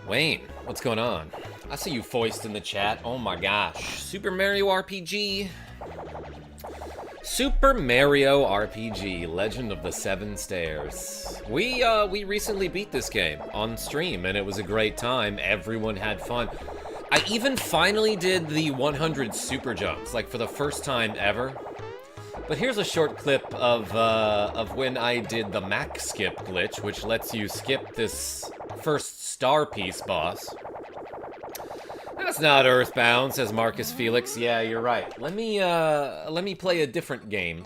Wayne, what's going on? I see you foist in the chat. Oh my gosh. Super Mario RPG. Super Mario RPG, Legend of the Seven Stairs. We recently beat this game on stream, and it was a great time. Everyone had fun. I even finally did the 100 super jumps, like for the first time ever. But here's a short clip of when I did the Mac skip glitch, which lets you skip this first star piece boss. That's not EarthBound, says Marcus Felix. Yeah, you're right. Let me play a different game.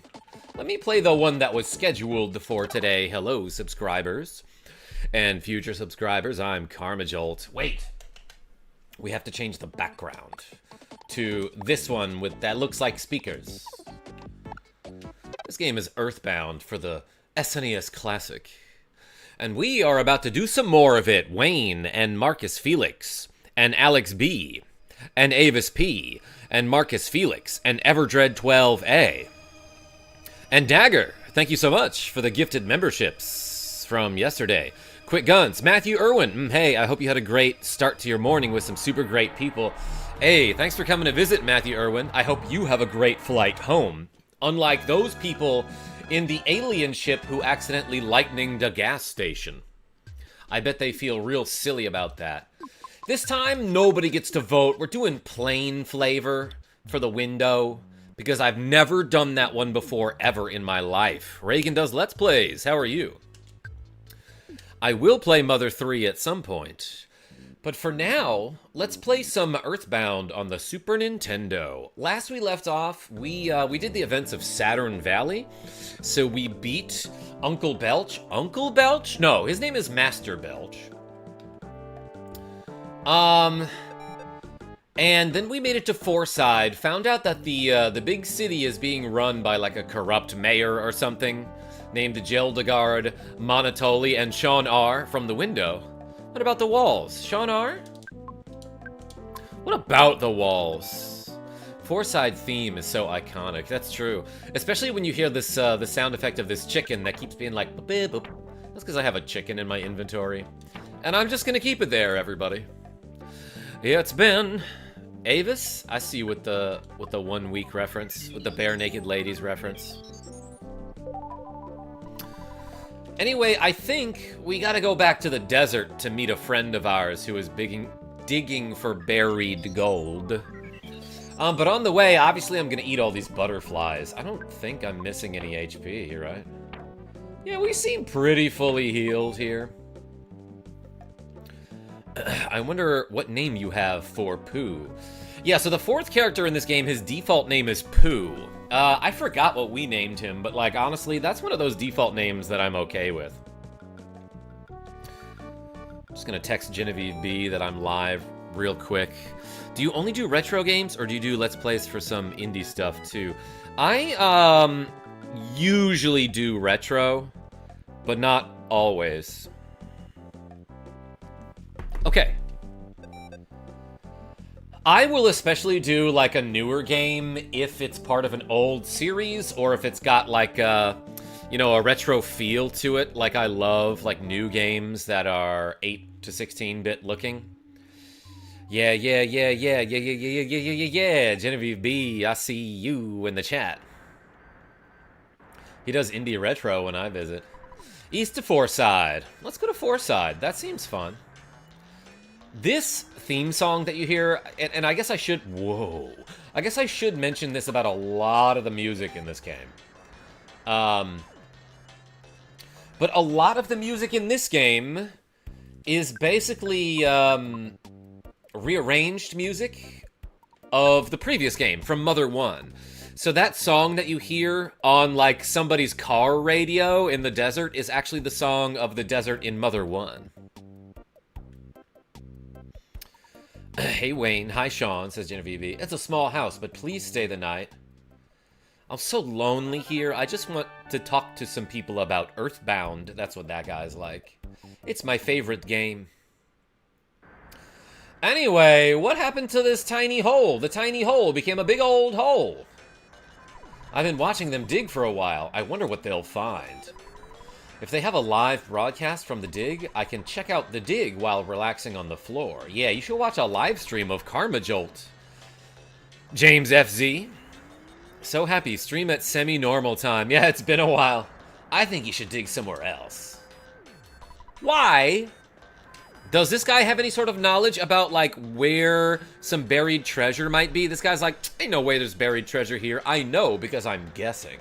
Let me play the one that was scheduled for today. Hello, subscribers and future subscribers. I'm KarmaJolt. Wait, we have to change the background to this one with that looks like speakers. This game is EarthBound for the SNES Classic. And we are about to do some more of it. Wayne and Marcus Felix and Alex B and Avis P and Marcus Felix and Everdread 12A. And Dagger, thank you so much for the gifted memberships from yesterday. Quick Guns, Matthew Irwin, hey, I hope you had a great start to your morning with some super great people. Hey, thanks for coming to visit, Matthew Irwin. I hope you have a great flight home. Unlike those people in the alien ship who accidentally lightninged a gas station. I bet they feel real silly about that. This time, nobody gets to vote. We're doing plain flavor for the window, because I've never done that one before ever in my life. Reagan does Let's Plays. How are you? I will play Mother 3 at some point. But for now, let's play some EarthBound on the Super Nintendo. Last we left off, we did the events of Saturn Valley. So we beat Uncle Belch. Uncle Belch? No, his name is Master Belch. And then we made it to Fourside, found out that the big city is being run by like a corrupt mayor or something, named Jeldegard, Monotoli, and Sean R. from the window. What about the walls? Sean R? What about the walls? Fourside theme is so iconic. That's true. Especially when you hear this, the sound effect of this chicken that keeps being like, boop, boop. That's because I have a chicken in my inventory. And I'm just gonna keep it there, everybody. Yeah, it's been... Avis? I see you with the 1 week reference, with the bare naked ladies reference. Anyway, I think we gotta go back to the desert to meet a friend of ours who is digging for buried gold. But on the way, obviously I'm gonna eat all these butterflies. I don't think I'm missing any HP, right? Yeah, we seem pretty fully healed here. I wonder what name you have for Pooh. Yeah, so the fourth character in this game, his default name is Pooh. I forgot what we named him, but like, honestly, that's one of those default names that I'm okay with. I'm just gonna text Genevieve B that I'm live real quick. Do you only do retro games, or do you do Let's Plays for some indie stuff too? I, usually do retro, but not always. Okay. I will especially do, like, a newer game if it's part of an old series, or if it's got, like, you know, a retro feel to it. Like, I love, like, new games that are 8 to 16-bit looking. Yeah. Genevieve B, I see you in the chat. He does indie retro when I visit. East to Fourside. Let's go to Fourside. That seems fun. This theme song that you hear, and I guess I should... Whoa. I guess I should mention this about a lot of the music in this game. But a lot of the music in this game is basically rearranged music of the previous game, from Mother 1. So that song that you hear on, like, somebody's car radio in the desert is actually the song of the desert in Mother 1. Hey Wayne, hi Sean, says Genevieve. It's a small house, but please stay the night. I'm so lonely here. I just want to talk to some people about EarthBound. That's what that guy's like. It's my favorite game. Anyway, what happened to this tiny hole? The tiny hole became a big old hole. I've been watching them dig for a while. I wonder what they'll find. If they have a live broadcast from the dig, I can check out the dig while relaxing on the floor. Yeah, you should watch a live stream of KarmaJolt. James FZ. So happy, stream at semi-normal time. Yeah, it's been a while. I think you should dig somewhere else. Why? Does this guy have any sort of knowledge about, like, where some buried treasure might be? This guy's like, ain't no way there's buried treasure here. I know because I'm guessing.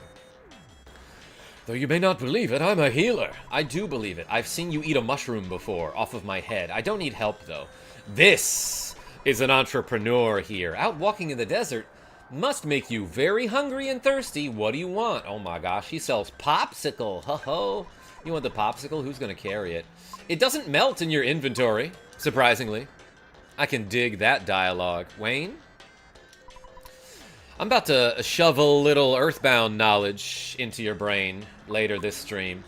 Though you may not believe it, I'm a healer. I do believe it. I've seen you eat a mushroom before, off of my head. I don't need help, though. This is an entrepreneur here. Out walking in the desert must make you very hungry and thirsty. What do you want? Oh my gosh, he sells popsicle. Ho-ho. You want the popsicle? Who's gonna carry it? It doesn't melt in your inventory, surprisingly. I can dig that dialogue. Wayne? I'm about to shove a little EarthBound knowledge into your brain later this stream.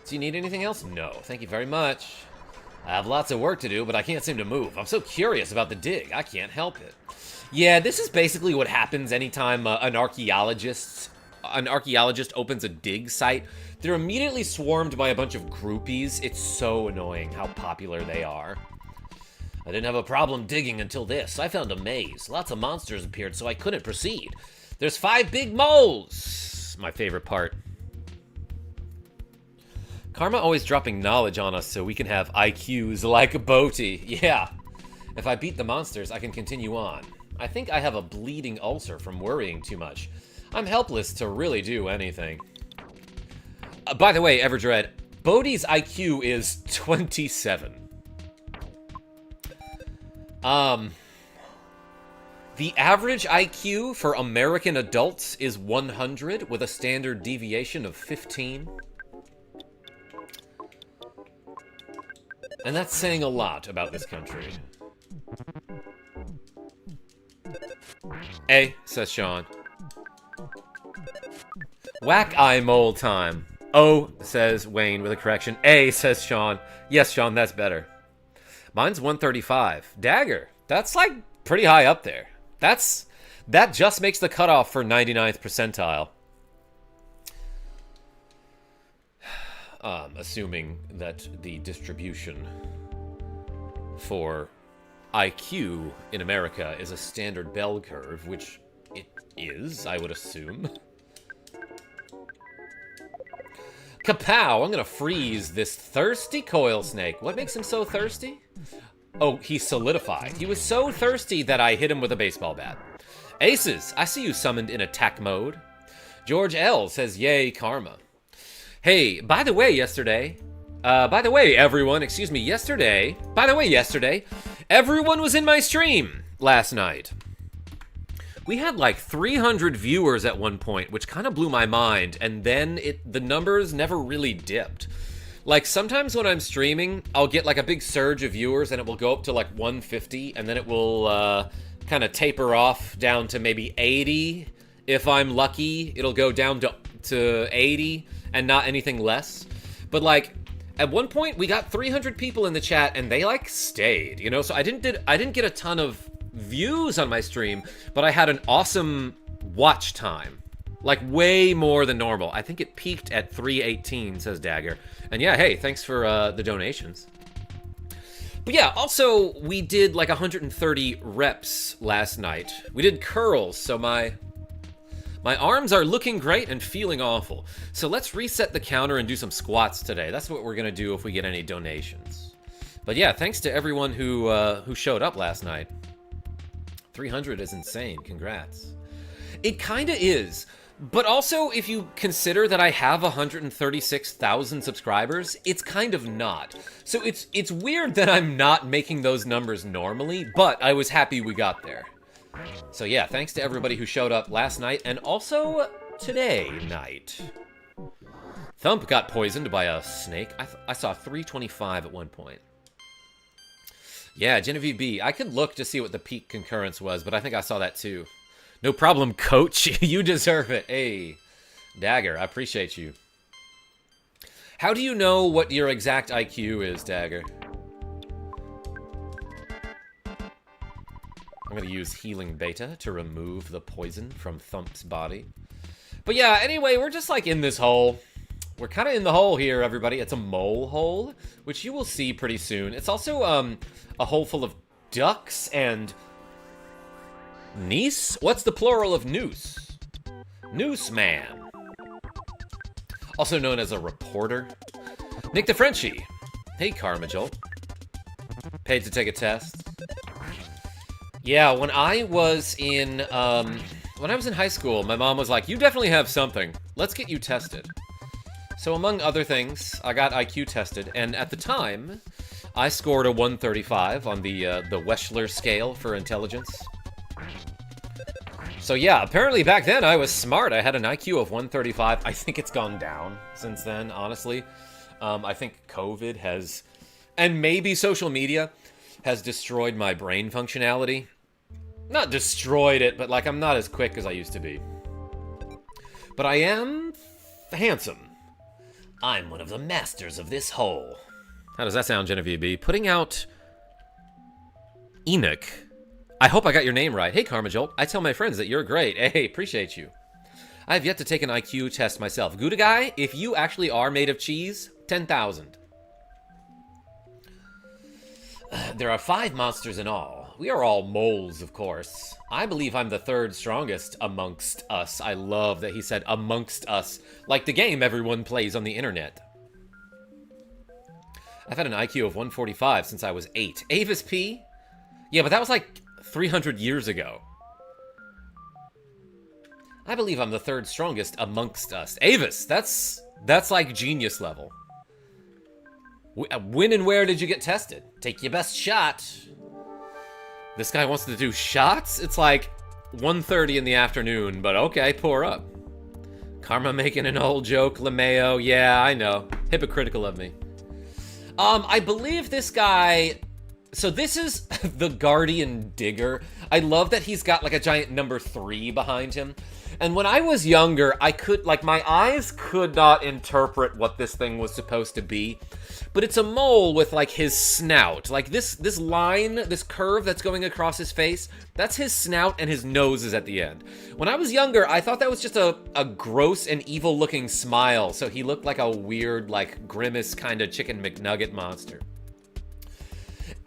Do you need anything else? No, thank you very much. I have lots of work to do, but I can't seem to move. I'm so curious about the dig, I can't help it. Yeah, this is basically what happens anytime an archaeologist opens a dig site. They're immediately swarmed by a bunch of groupies. It's so annoying how popular they are. I didn't have a problem digging until this. I found a maze. Lots of monsters appeared, so I couldn't proceed. There's 5 big moles! My favorite part. Karma always dropping knowledge on us so we can have IQs like Boaty. Yeah. If I beat the monsters, I can continue on. I think I have a bleeding ulcer from worrying too much. I'm helpless to really do anything. By the way, Everdread, Bodhi's IQ is 27. The average IQ for American adults is 100 with a standard deviation of 15. And that's saying a lot about this country. A, says Sean. Whack eye mole time. O, says Wayne with a correction. A, says Sean. Yes, Sean, that's better. Mine's 135. Dagger. That's like pretty high up there. That just makes the cutoff for 99th percentile. Assuming that the distribution for IQ in America is a standard bell curve, which it is, I would assume. Kapow! I'm gonna freeze this thirsty coil snake. What makes him so thirsty? Oh, he solidified. He was so thirsty that I hit him with a baseball bat. Aces, I see you summoned in attack mode. George L says, yay, karma. Hey, by the way, yesterday, everyone was in my stream last night. We had like 300 viewers at one point, which kind of blew my mind, and then the numbers never really dipped. Like, sometimes when I'm streaming, I'll get like a big surge of viewers, and it will go up to like 150, and then it will kind of taper off down to maybe 80. If I'm lucky, it'll go down to 80, and not anything less. But like, at one point, we got 300 people in the chat, and they like stayed, you know? So I didn't get a ton of views on my stream, but I had an awesome watch time. Like, way more than normal. I think it peaked at 318, says Dagger. And yeah, hey, thanks for the donations. But yeah, also, we did like 130 reps last night. We did curls, so my arms are looking great and feeling awful. So let's reset the counter and do some squats today. That's what we're gonna do if we get any donations. But yeah, thanks to everyone who showed up last night. 300 is insane, congrats. It kinda is. But also, if you consider that I have 136,000 subscribers, it's kind of not. So it's weird that I'm not making those numbers normally, but I was happy we got there. So yeah, thanks to everybody who showed up last night, and also today night. Thump got poisoned by a snake. I saw 325 at one point. Yeah, Genevieve B. I could look to see what the peak concurrence was, but I think I saw that too. No problem, coach. You deserve it. Hey, Dagger, I appreciate you. How do you know what your exact IQ is, Dagger? I'm gonna use Healing Beta to remove the poison from Thump's body. But yeah, anyway, we're just like in this hole. We're kind of in the hole here, everybody. It's a mole hole, which you will see pretty soon. It's also a hole full of ducks and... Niece? What's the plural of noose? Noose man. Also known as a reporter. Nick the Frenchie. Hey, KarmaJolt. Paid to take a test. Yeah, when I was in high school, my mom was like, you definitely have something. Let's get you tested. So among other things, I got IQ tested, and at the time, I scored a 135 on the Wechsler scale for intelligence. So yeah, apparently back then I was smart. I had an IQ of 135. I think it's gone down since then, honestly. I think COVID has, and maybe social media, has destroyed my brain functionality. Not destroyed it, but like I'm not as quick as I used to be. But I am handsome. I'm one of the masters of this hole. How does that sound, Genevieve B? Putting out Enoch. I hope I got your name right. Hey, KarmaJolt. I tell my friends that you're great. Hey, appreciate you. I have yet to take an IQ test myself. Gouda guy, if you actually are made of cheese, 10,000. There are 5 monsters in all. We are all moles, of course. I believe I'm the 3rd strongest amongst us. I love that he said amongst us, like the game everyone plays on the internet. I've had an IQ of 145 since I was 8. Avis P? Yeah, but that was like 300 years ago. I believe I'm the 3rd strongest amongst us. Avis, that's like genius level. When and where did you get tested? Take your best shot. This guy wants to do shots? It's like 1:30 in the afternoon, but okay, pour up. Karma making an old joke, LeMayo. Yeah, I know. Hypocritical of me. I believe this guy... So this is the Guardian Digger. I love that he's got like a giant number 3 behind him. And when I was younger, I could, like, my eyes could not interpret what this thing was supposed to be. But it's a mole with, like, his snout. Like, this line, this curve that's going across his face, that's his snout, and his nose is at the end. When I was younger, I thought that was just a gross and evil-looking smile. So he looked like a weird, like, grimace kind of chicken McNugget monster.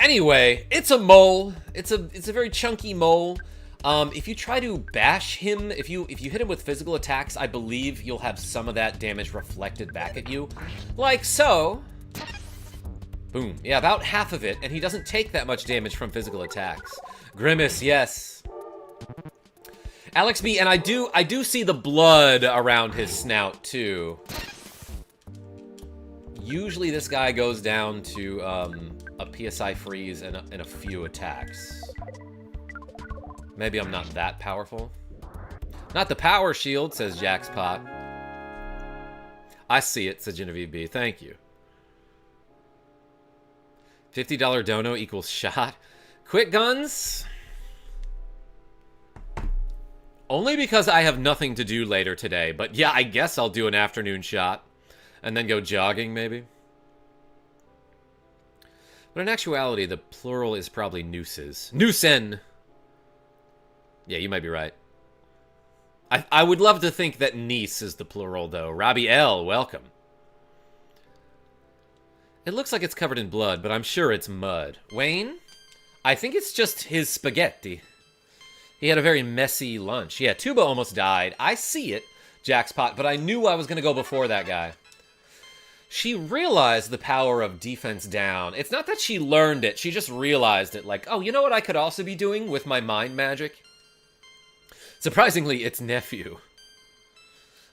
Anyway, it's a mole. It's a very chunky mole. If you try to bash him, if you hit him with physical attacks, I believe you'll have some of that damage reflected back at you. Like so. Boom. Yeah, about half of it, and he doesn't take that much damage from physical attacks. Grimace, yes. Alex B, and I do see the blood around his snout, too. Usually this guy goes down to, a PSI freeze and a few attacks. Maybe I'm not that powerful. Not the power shield, says Jack's Pot. I see it, said Genevieve B. Thank you. $50 dono equals shot. Quick guns? Only because I have nothing to do later today. But yeah, I guess I'll do an afternoon shot. And then go jogging, maybe. But in actuality, the plural is probably nooses. Noosen! Yeah, you might be right. I would love to think that niece is the plural, though. Robbie L., welcome. It looks like it's covered in blood, but I'm sure it's mud. Wayne? I think it's just his spaghetti. He had a very messy lunch. Yeah, Tuba almost died. I see it, Jack's Pot, but I knew I was going to go before that guy. She realized the power of defense down. It's not that she learned it. She just realized it. Like, oh, you know what I could also be doing with my mind magic? Surprisingly, it's nephew.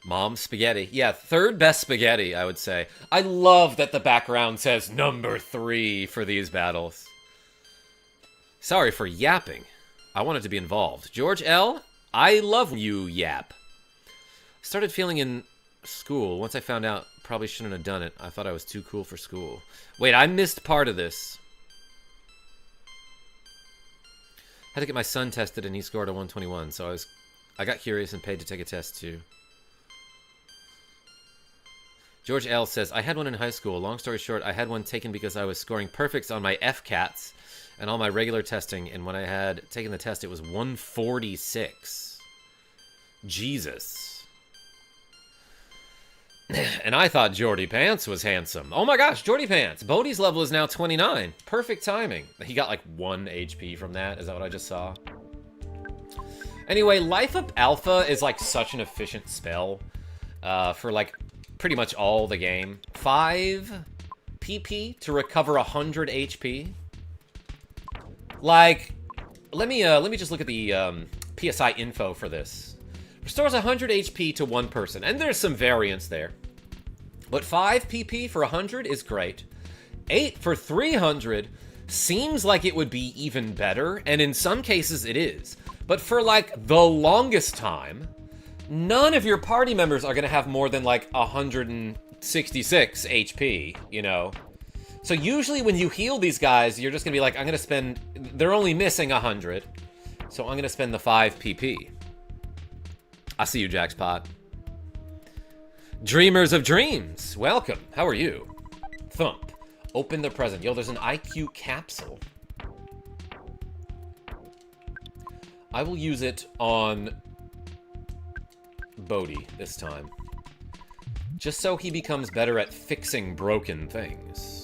Mom spaghetti. Yeah, 3rd best spaghetti, I would say. I love that the background says number 3 for these battles. Sorry for yapping. I wanted to be involved. George L., I love you, yap. Started feeling in school once I found out probably shouldn't have done it. I thought I was too cool for school. Wait, I missed part of this. Had to get my son tested and he scored a 121, so I got curious and paid to take a test too. George L. says, I had one in high school. Long story short, I had one taken because I was scoring perfects on my FCATs and all my regular testing, and when I had taken the test, it was 146. Jesus. And I thought Jordy Pants was handsome. Oh my gosh, Jordy Pants. Bodhi's level is now 29. Perfect timing. He got like 1 HP from that. Is that what I just saw? Anyway, Life Up Alpha is like such an efficient spell for like pretty much all the game. 5 PP to recover 100 HP. Like, let me just look at the PSI info for this. Restores 100 HP to one person, and there's some variance there. But 5 PP for 100 is great. 8 for 300 seems like it would be even better, and in some cases it is. But for like the longest time, none of your party members are gonna have more than like 166 HP, you know? So usually when you heal these guys, you're just gonna be like, I'm gonna spend, they're only missing 100, so I'm gonna spend the 5 PP. I see you, Jackspot. Dreamers of Dreams, welcome. How are you? Thump. Open the present. Yo, there's an IQ capsule. I will use it on Bodhi this time. Just so he becomes better at fixing broken things.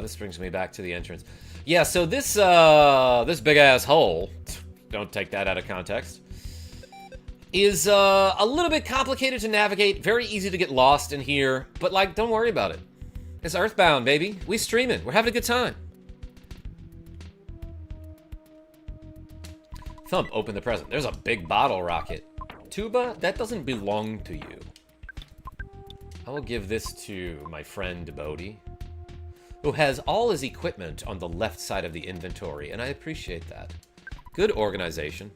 This brings me back to the entrance. Yeah, so this this big-ass hole, don't take that out of context, is a little bit complicated to navigate, very easy to get lost in here, but, like, don't worry about it. It's EarthBound, baby. We streaming. We're having a good time. Thump, open the present. There's a big bottle rocket. Tuba, that doesn't belong to you. I will give this to my friend Bodhi, who has all his equipment on the left side of the inventory, and I appreciate that. Good organization.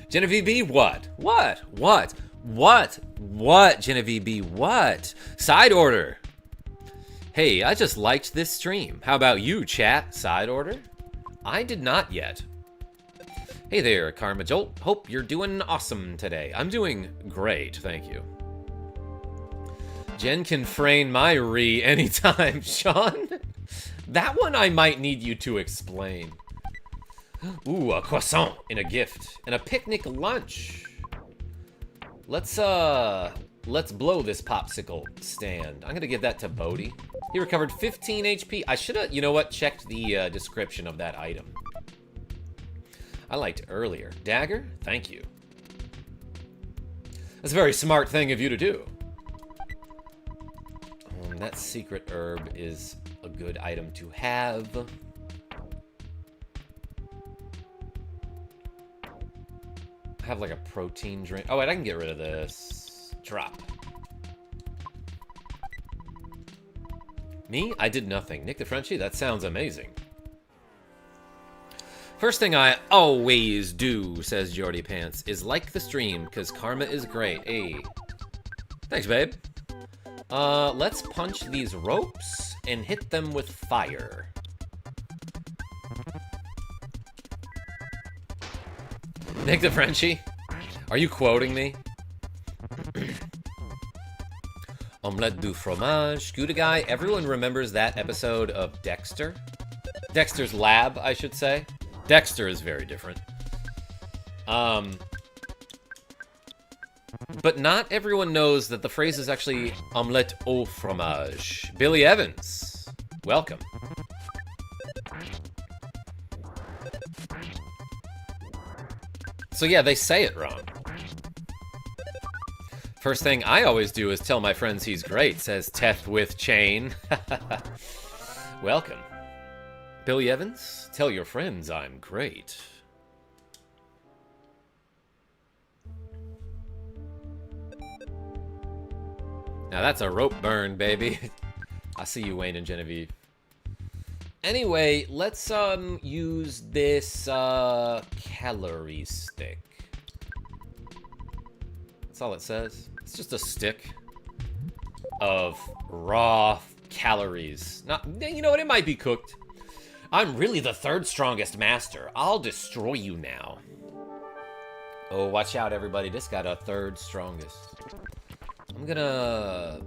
Genevieve B, what? What? What? What? What, Genevieve B, what? Side order. Hey, I just liked this stream. How about you, chat? Side order? I did not yet. Hey there, KarmaJolt. Hope you're doing awesome today. I'm doing great, thank you. Jen can frame my re anytime, Sean. That one I might need you to explain. Ooh, a croissant in a gift. And a picnic lunch. Let's blow this popsicle stand. I'm gonna give that to Bodhi. He recovered 15 HP. I should've, you know what, checked the description of that item. I liked earlier. Dagger? Thank you. That's a very smart thing of you to do. That secret herb is a good item to have. I have like a protein drink. Oh wait, I can get rid of this. Drop. Me? I did nothing. Nick the Frenchie? That sounds amazing. First thing I always do, says Jordy Pants, is like the stream, because karma is great. Hey. Thanks, babe. Let's punch these ropes and hit them with fire. Nick the Frenchie? Are you quoting me? Omelette du fromage. Gouda guy. Everyone remembers that episode of Dexter? Dexter's Lab, I should say. Dexter is very different. But not everyone knows that the phrase is actually omelette au fromage. Billy Evans, welcome. So yeah, they say it wrong. First thing I always do is tell my friends he's great, says Teth with Chain. Welcome. Billy Evans, tell your friends I'm great. Now that's a rope burn, baby. I see you, Wayne and Genevieve. Anyway, let's use this calorie stick. That's all it says. It's just a stick of raw calories. Not, you know what? It might be cooked. I'm really the third strongest master. I'll destroy you now. Oh, watch out, everybody. This got a third strongest. I'm gonna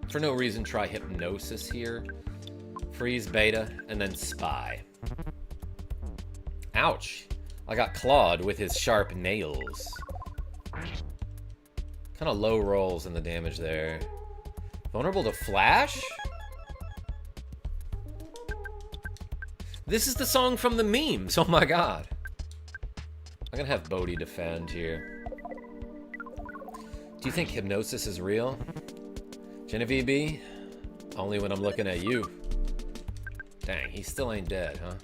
For no reason, try Hypnosis here. Freeze, Beta, and then Spy. Ouch. I got clawed with his sharp nails. Kind of low rolls in the damage there. Vulnerable to Flash? This is the song from the memes. Oh my god. I'm gonna have Bodhi defend here. Do you think Hypnosis is real? Genevieve B? Only when I'm looking at you. Dang, he still ain't dead, huh?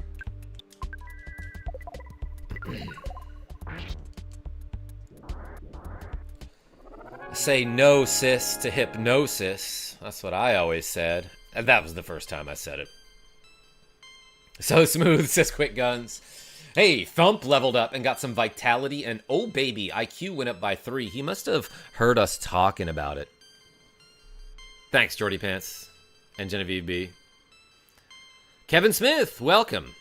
Say no, sis, to Hypnosis. That's what I always said. And that was the first time I said it. So smooth, says Quick Guns. Hey, Thump leveled up and got some vitality, and oh baby, IQ went up by 3. He must have heard us talking about it. Thanks, Jordy Pants and Genevieve B. Kevin Smith, welcome.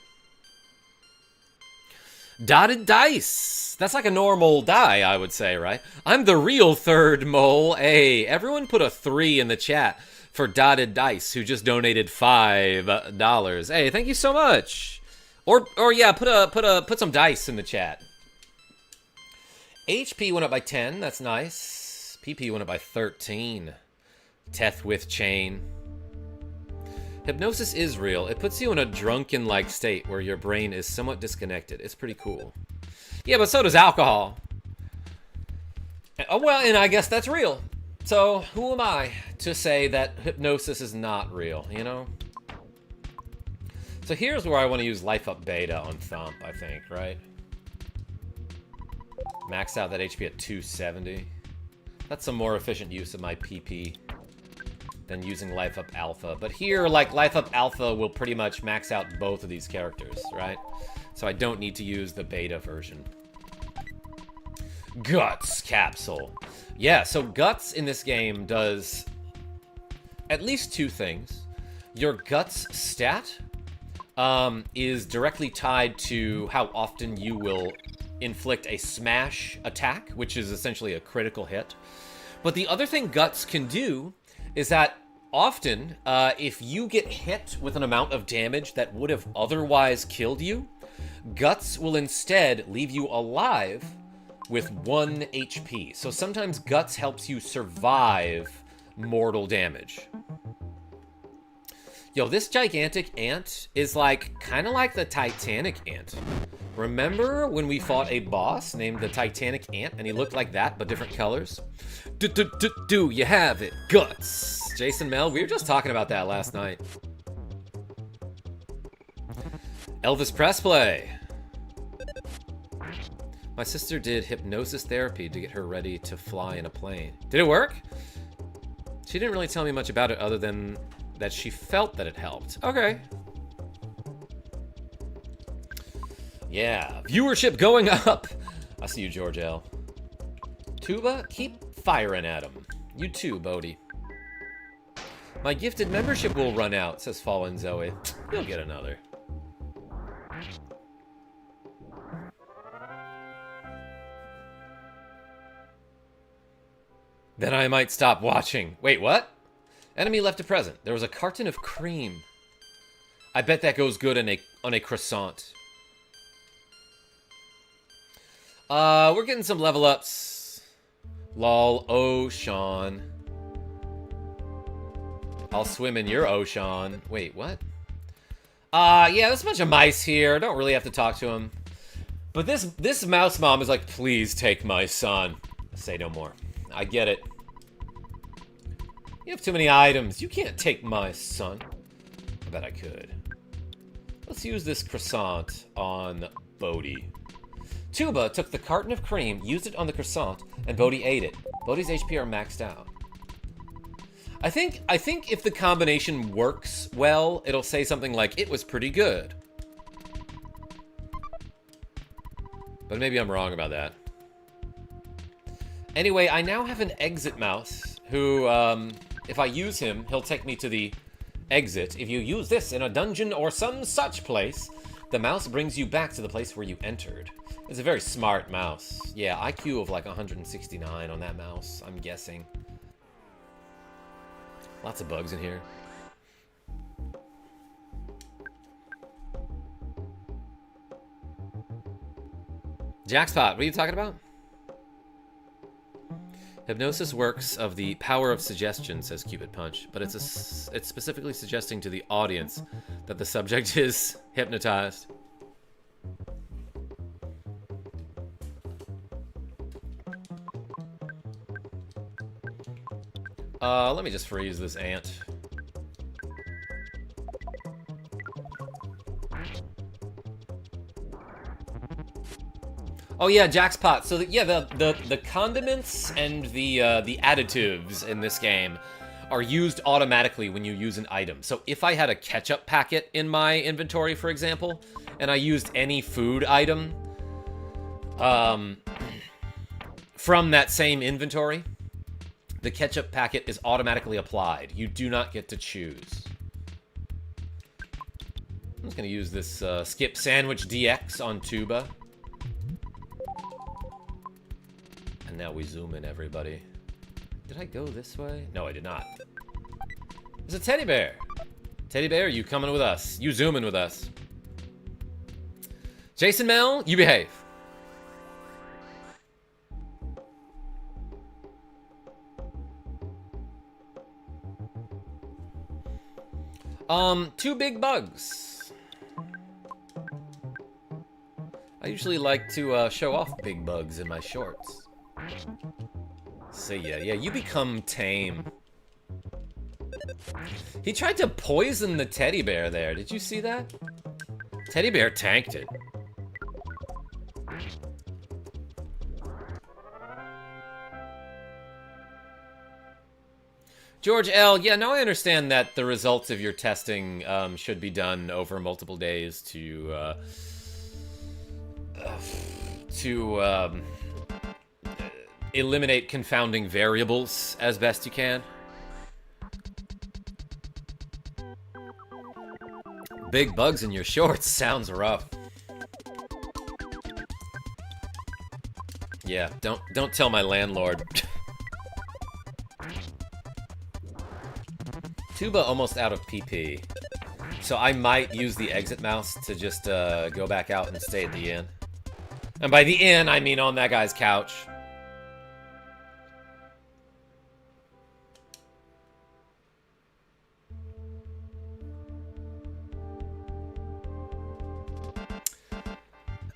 Dotted dice. That's like a normal die, I would say, right? I'm the real third mole. Hey, everyone put a 3 in the chat for Dotted Dice, who just donated $5. Hey, thank you so much. Or yeah, put some dice in the chat. HP went up by 10. That's nice. PP went up by 13. Teth with chain. Hypnosis is real. It puts you in a drunken-like state where your brain is somewhat disconnected. It's pretty cool. Yeah, but so does alcohol. Oh, well, and I guess that's real. So, who am I to say that hypnosis is not real, you know? So here's where I want to use Life Up Beta on Thump, I think, right? Max out that HP at 270. That's some more efficient use of my PP than using Life Up Alpha. But here, like, Life Up Alpha will pretty much max out both of these characters, right? So I don't need to use the beta version. Guts Capsule. Yeah, so Guts in this game does at least 2 things. Your Guts stat is directly tied to how often you will inflict a smash attack, which is essentially a critical hit. But the other thing Guts can do is that often, if you get hit with an amount of damage that would have otherwise killed you, Guts will instead leave you alive with 1 HP. So sometimes Guts helps you survive mortal damage. Yo, this gigantic ant is like, kind of like the Titanic ant. Remember when we fought a boss named the Titanic ant and he looked like that, but different colors? Do you have it? Guts. Jason Mel, we were just talking about that last night. Elvis Pressplay. My sister did hypnosis therapy to get her ready to fly in a plane. Did it work? She didn't really tell me much about it other than that she felt that it helped. Okay. Yeah, viewership going up. I see you, George L. Tuba, keep firing at him. You too, Bodhi. My gifted membership will run out, says Fallen Zoe. You'll get another. Then I might stop watching. Wait, what? Enemy left a present. There was a carton of cream. I bet that goes good on a croissant. We're getting some level ups. Lol, oh, Sean. I'll swim in your ocean. Wait, what? Yeah, there's a bunch of mice here. Don't really have to talk to them. But this mouse mom is like, please take my son. Say no more. I get it. You have too many items. You can't take my son. I bet I could. Let's use this croissant on Bodhi. Tuba took the carton of cream, used it on the croissant, and Bodhi ate it. Bodhi's HP are maxed out. I think if the combination works well, it'll say something like, it was pretty good. But maybe I'm wrong about that. Anyway, I now have an exit mouse who, if I use him, he'll take me to the exit. If you use this in a dungeon or some such place, the mouse brings you back to the place where you entered. It's a very smart mouse. Yeah, IQ of like 169 on that mouse, I'm guessing. Lots of bugs in here. Jackspot, what are you talking about? Hypnosis works of the power of suggestion, says Cupid Punch, but it's specifically suggesting to the audience that the subject is hypnotized. Let me just freeze this ant. Oh yeah, Jackspot. So the condiments and the additives in this game are used automatically when you use an item. So if I had a ketchup packet in my inventory, for example, and I used any food item from that same inventory, the ketchup packet is automatically applied. You do not get to choose. I'm just gonna use this Skip Sandwich DX on Tuba. And now we zoom in, everybody. Did I go this way? No, I did not. There's a teddy bear. Teddy bear, you coming with us. You zooming with us. Jason Mel, you behave. Two big bugs. I usually like to show off big bugs in my shorts. See ya. Yeah, you become tame. He tried to poison the teddy bear there. Did you see that? Teddy bear tanked it. George L. Yeah, now I understand that the results of your testing should be done over multiple days to eliminate confounding variables as best you can. Big bugs in your shorts sounds rough. Yeah, don't tell my landlord. Tuba almost out of PP. So I might use the exit mouse to just go back out and stay at the inn. And by the inn, I mean on that guy's couch.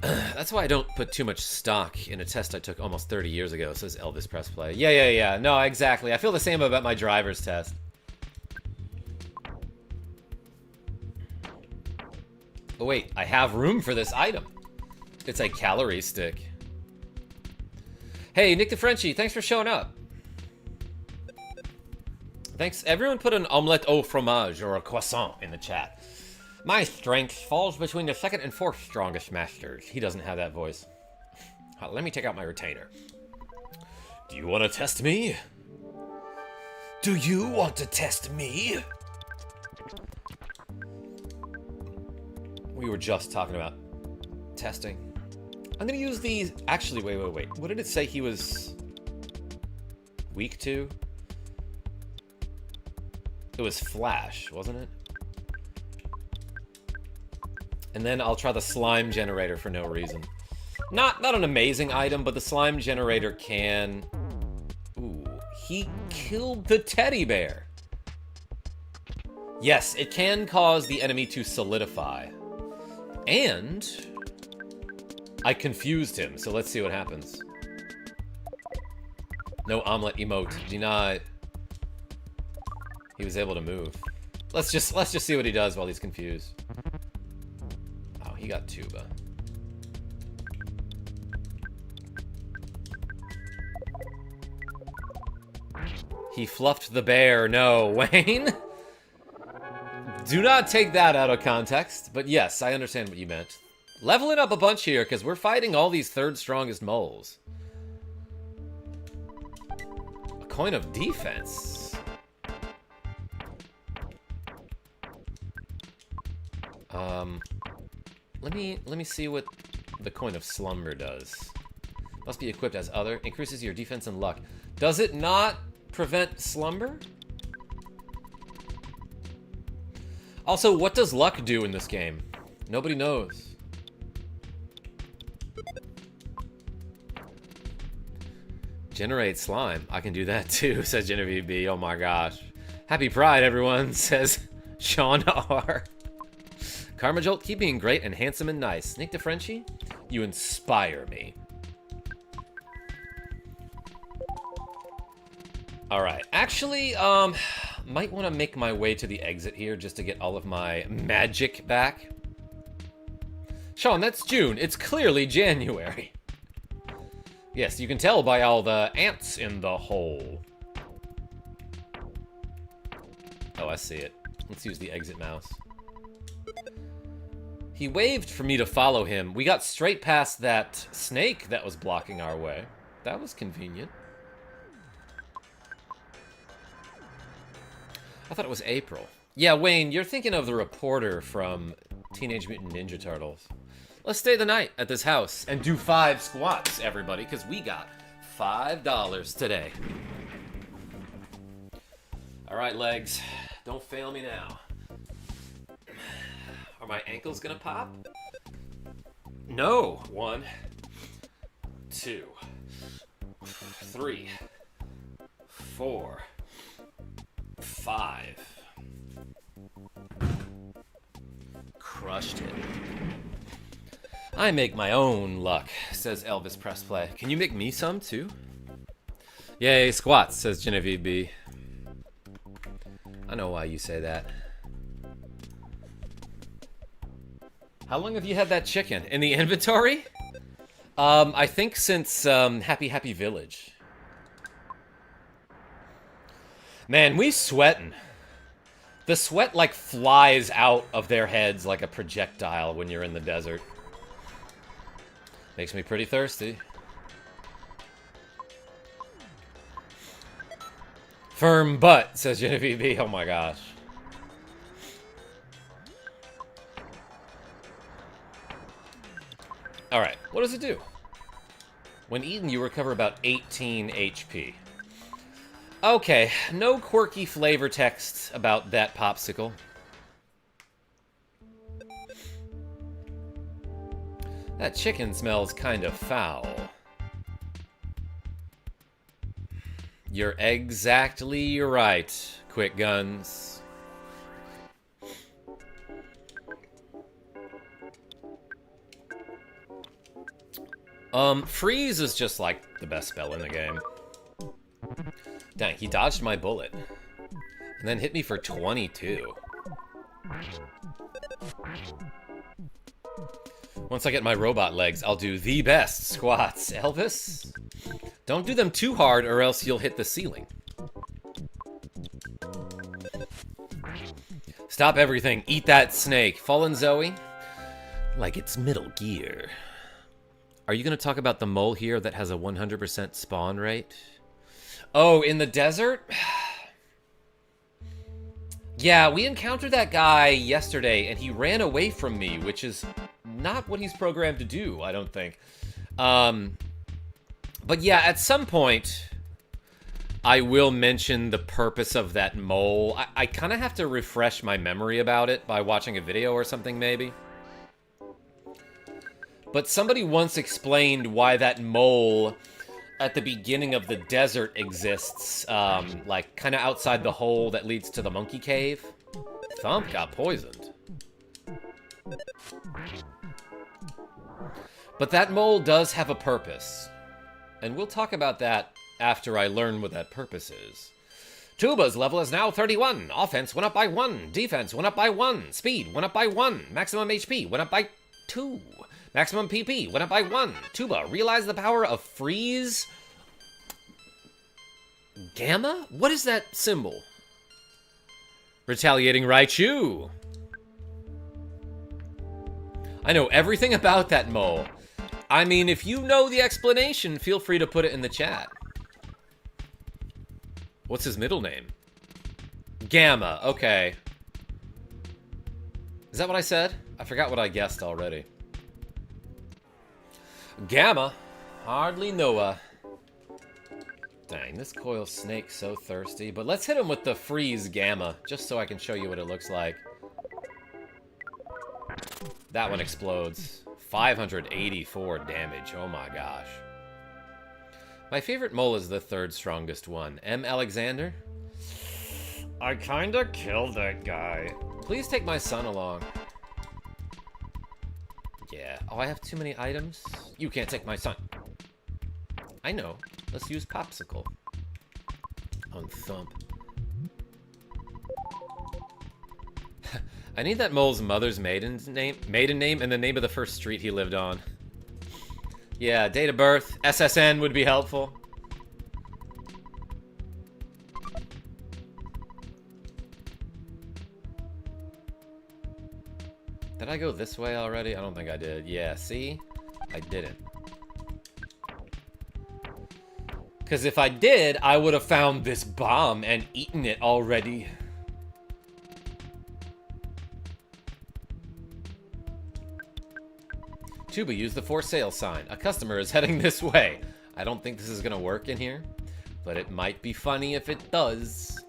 That's why I don't put too much stock in a test I took almost 30 years ago, says Elvis Press Play. Yeah. No, exactly. I feel the same about my driver's test. Oh, wait. I have room for this item. It's a calorie stick. Hey, Nick the Frenchie, thanks for showing up. Thanks. Everyone put an omelette au fromage or a croissant in the chat. My strength falls between the second and fourth strongest masters. He doesn't have that voice. Let me take out my retainer. Do you want to test me? Do you want to test me? We were just talking about testing. I'm going to use these... Actually, wait. What did it say he was weak to? It was Flash, wasn't it? And then I'll try the slime generator for no reason. Not an amazing item, but the slime generator can... Ooh, he killed the teddy bear. Yes, it can cause the enemy to solidify. And I confused him, so let's see what happens. No omelet emote. Denied. He was able to move. Let's just see what he does while he's confused. Oh, he got Tuba. He fluffed the bear. No, Wayne. Do not take that out of context, but yes, I understand what you meant. Level it up a bunch here, because we're fighting all these third strongest moles. A coin of defense. Let me see what the coin of slumber does. Must be equipped as other. Increases your defense and luck. Does it not prevent slumber? Also, what does luck do in this game? Nobody knows. Generate slime. I can do that too, says Genevieve B. Oh my gosh. Happy Pride, everyone, says Sean R. KarmaJolt, keep being great and handsome and nice. Nick DeFrenchie, you inspire me. Alright, actually, might want to make my way to the exit here just to get all of my magic back. Sean, that's June. It's clearly January. Yes, you can tell by all the ants in the hole. Oh, I see it. Let's use the exit mouse. He waved for me to follow him. We got straight past that snake that was blocking our way. That was convenient. I thought it was April. Yeah, Wayne, you're thinking of the reporter from Teenage Mutant Ninja Turtles. Let's stay the night at this house and do 5 squats, everybody, because we got $5 today. All right, legs. Don't fail me now. Are my ankles gonna pop? No. 1, 2, 3, 4, 5. Crushed it. I make my own luck, says Elvis Pressplay. Can you make me some, too? Yay, squats, says Genevieve B. I know why you say that. How long have you had that chicken? In the inventory? I think since Happy Village. Man, we sweating. The sweat, like, flies out of their heads like a projectile when you're in the desert. Makes me pretty thirsty. Firm butt, says Genevieve B. Oh my gosh. Alright, what does it do? When eaten, you recover about 18 HP. Okay, no quirky flavor text about that popsicle. That chicken smells kind of foul. You're exactly right, Quick Guns. Freeze is just like the best spell in the game. Dang, he dodged my bullet. And then hit me for 22. Once I get my robot legs, I'll do the best squats. Elvis? Don't do them too hard or else you'll hit the ceiling. Stop everything. Eat that snake. Fallen Zoe? Like it's Metal Gear. Are you going to talk about the mole here that has a 100% spawn rate? Oh, in the desert? Yeah, we encountered that guy yesterday, and he ran away from me, which is not what he's programmed to do, I don't think. But yeah, at some point, I will mention the purpose of that mole. I kind of have to refresh my memory about it by watching a video or something, maybe. But somebody once explained why that mole at the beginning of the desert exists, like, kind of outside the hole that leads to the monkey cave. Thump got poisoned. But that mole does have a purpose. And we'll talk about that after I learn what that purpose is. Tuba's level is now 31. Offense went up by 1. Defense went up by 1. Speed went up by 1. Maximum HP went up by 2. Maximum PP went up by 1. Tuba, realize the power of freeze. Gamma? What is that symbol? Retaliating Raichu. I know everything about that mole. I mean, if you know the explanation, feel free to put it in the chat. What's his middle name? Gamma, okay. Is that what I said? I forgot what I guessed already. Gamma, hardly Noah. Dang, this coil snake's so thirsty. But let's hit him with the freeze Gamma, just so I can show you what it looks like. That one explodes. 584 damage. Oh my gosh. My favorite mole is the third strongest one. M. Alexander? I kinda killed that guy. Please take my son along. Yeah. Oh, I have too many items? You can't take my son. I know. Let's use Popsicle. On Thump. I need that mole's mother's maiden name, and the name of the first street he lived on. Yeah, date of birth, SSN would be helpful. Did I go this way already? I don't think I did. Yeah, see? I didn't. Because if I did, I would have found this bomb and eaten it already. Chuba, use the for sale sign. A customer is heading this way. I don't think this is going to work in here, but it might be funny if it does.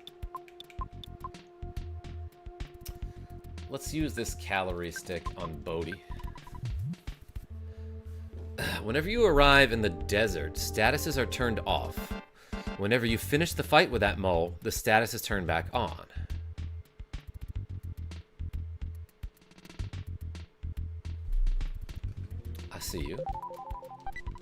Let's use this calorie stick on Bodhi. Whenever you arrive in the desert, statuses are turned off. Whenever you finish the fight with that mole, the status is turned back on. I see you.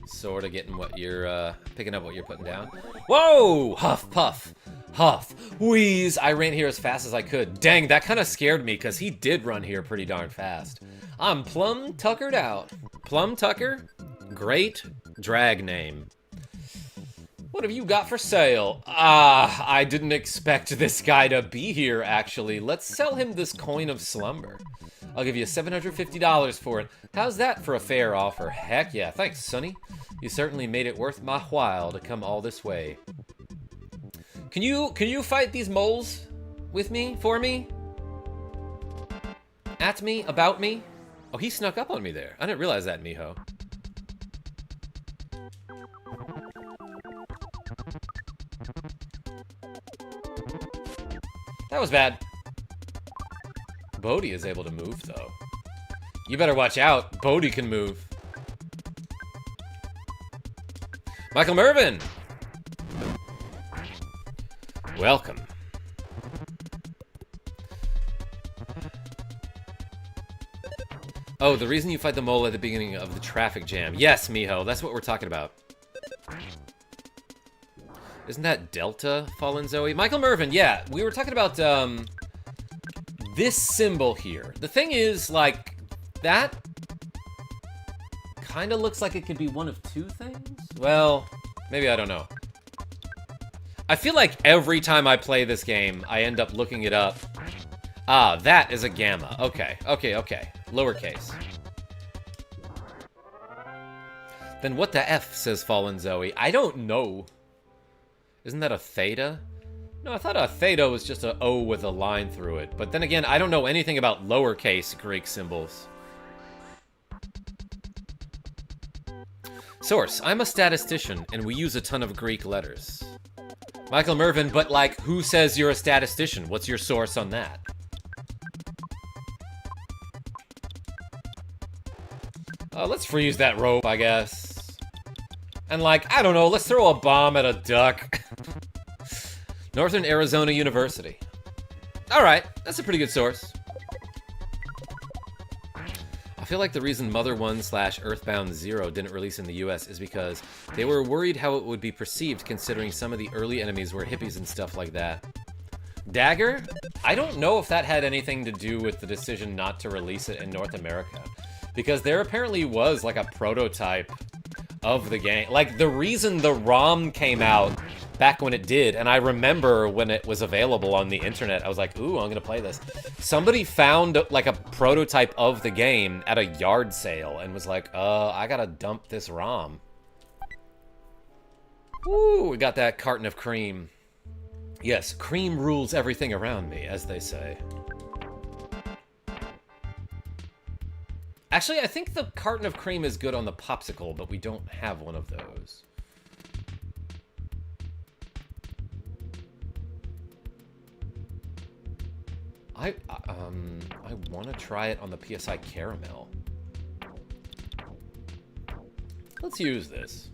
Sort of getting what you're, picking up what you're putting down. Whoa! Huff, puff, huff, wheeze. I ran here as fast as I could. Dang, that kind of scared me, because he did run here pretty darn fast. I'm plumb tuckered out. Plum Tucker? Great drag name. What have you got for sale? Ah, I didn't expect this guy to be here, actually. Let's sell him this coin of slumber. I'll give you $750 for it. How's that for a fair offer? Heck yeah, thanks, Sonny. You certainly made it worth my while to come all this way. Can you fight these moles with me, for me? At me, about me? Oh, he snuck up on me there. I didn't realize that, Miho. That was bad. Bodhi is able to move, though. You better watch out. Bodhi can move. Michael Mervin! Welcome. Oh, the reason you fight the mole at the beginning of the traffic jam. Yes, Miho, that's what we're talking about. Isn't that Delta, Fallen Zoe? Michael Mervin, yeah, we were talking about, this symbol here. The thing is, like, that kind of looks like it could be one of two things? Well, maybe I don't know. I feel like every time I play this game, I end up looking it up. Ah, that is a gamma. Okay, okay, okay. Lowercase. Then what the F, says Fallen Zoe? I don't know. Isn't that a theta? No, I thought a theta was just a O with a line through it. But then again, I don't know anything about lowercase Greek symbols. Source, I'm a statistician, and we use a ton of Greek letters. Michael Mervin, but like, who says you're a statistician? What's your source on that? Let's freeze that rope, I guess. And like, I don't know, let's throw a bomb at a duck. Northern Arizona University. Alright, that's a pretty good source. I feel like the reason Mother 1/EarthBound 0 didn't release in the US is because they were worried how it would be perceived considering some of the early enemies were hippies and stuff like that. Dagger? I don't know if that had anything to do with the decision not to release it in North America. Because there apparently was like a prototype of the game. Like, the reason the ROM came out back when it did, and I remember when it was available on the internet, I was like, ooh, I'm gonna play this. Somebody found like a prototype of the game at a yard sale and was like, I gotta dump this ROM. Ooh, we got that carton of cream. Yes, cream rules everything around me, as they say. Actually, I think the carton of cream is good on the popsicle, but we don't have one of those. I want to try it on the PSI Caramel. Let's use this.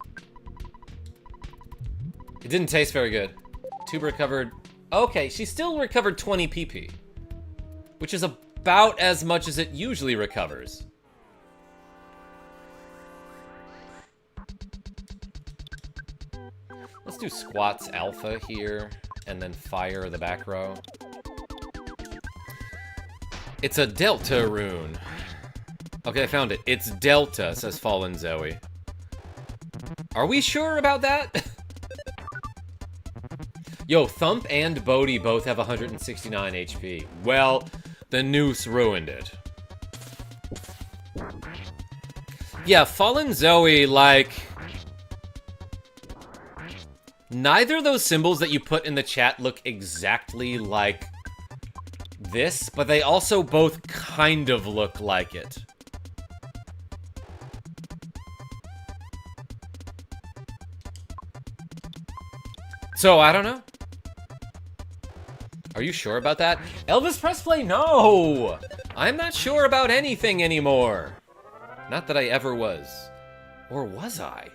It didn't taste very good. Tube recovered. Okay, she still recovered 20 PP, which is about as much as it usually recovers. Let's do squats alpha here, and then fire the back row. It's a delta rune. Okay, I found it. It's delta, says Fallen Zoe. Are we sure about that? Yo, Thump and Bodhi both have 169 HP. Well, the noose ruined it. Yeah, Fallen Zoe, like... Neither of those symbols that you put in the chat look exactly like this, but they also both kind of look like it. So, I don't know. Are you sure about that? Elvis Presley, no! I'm not sure about anything anymore. Not that I ever was. Or was I?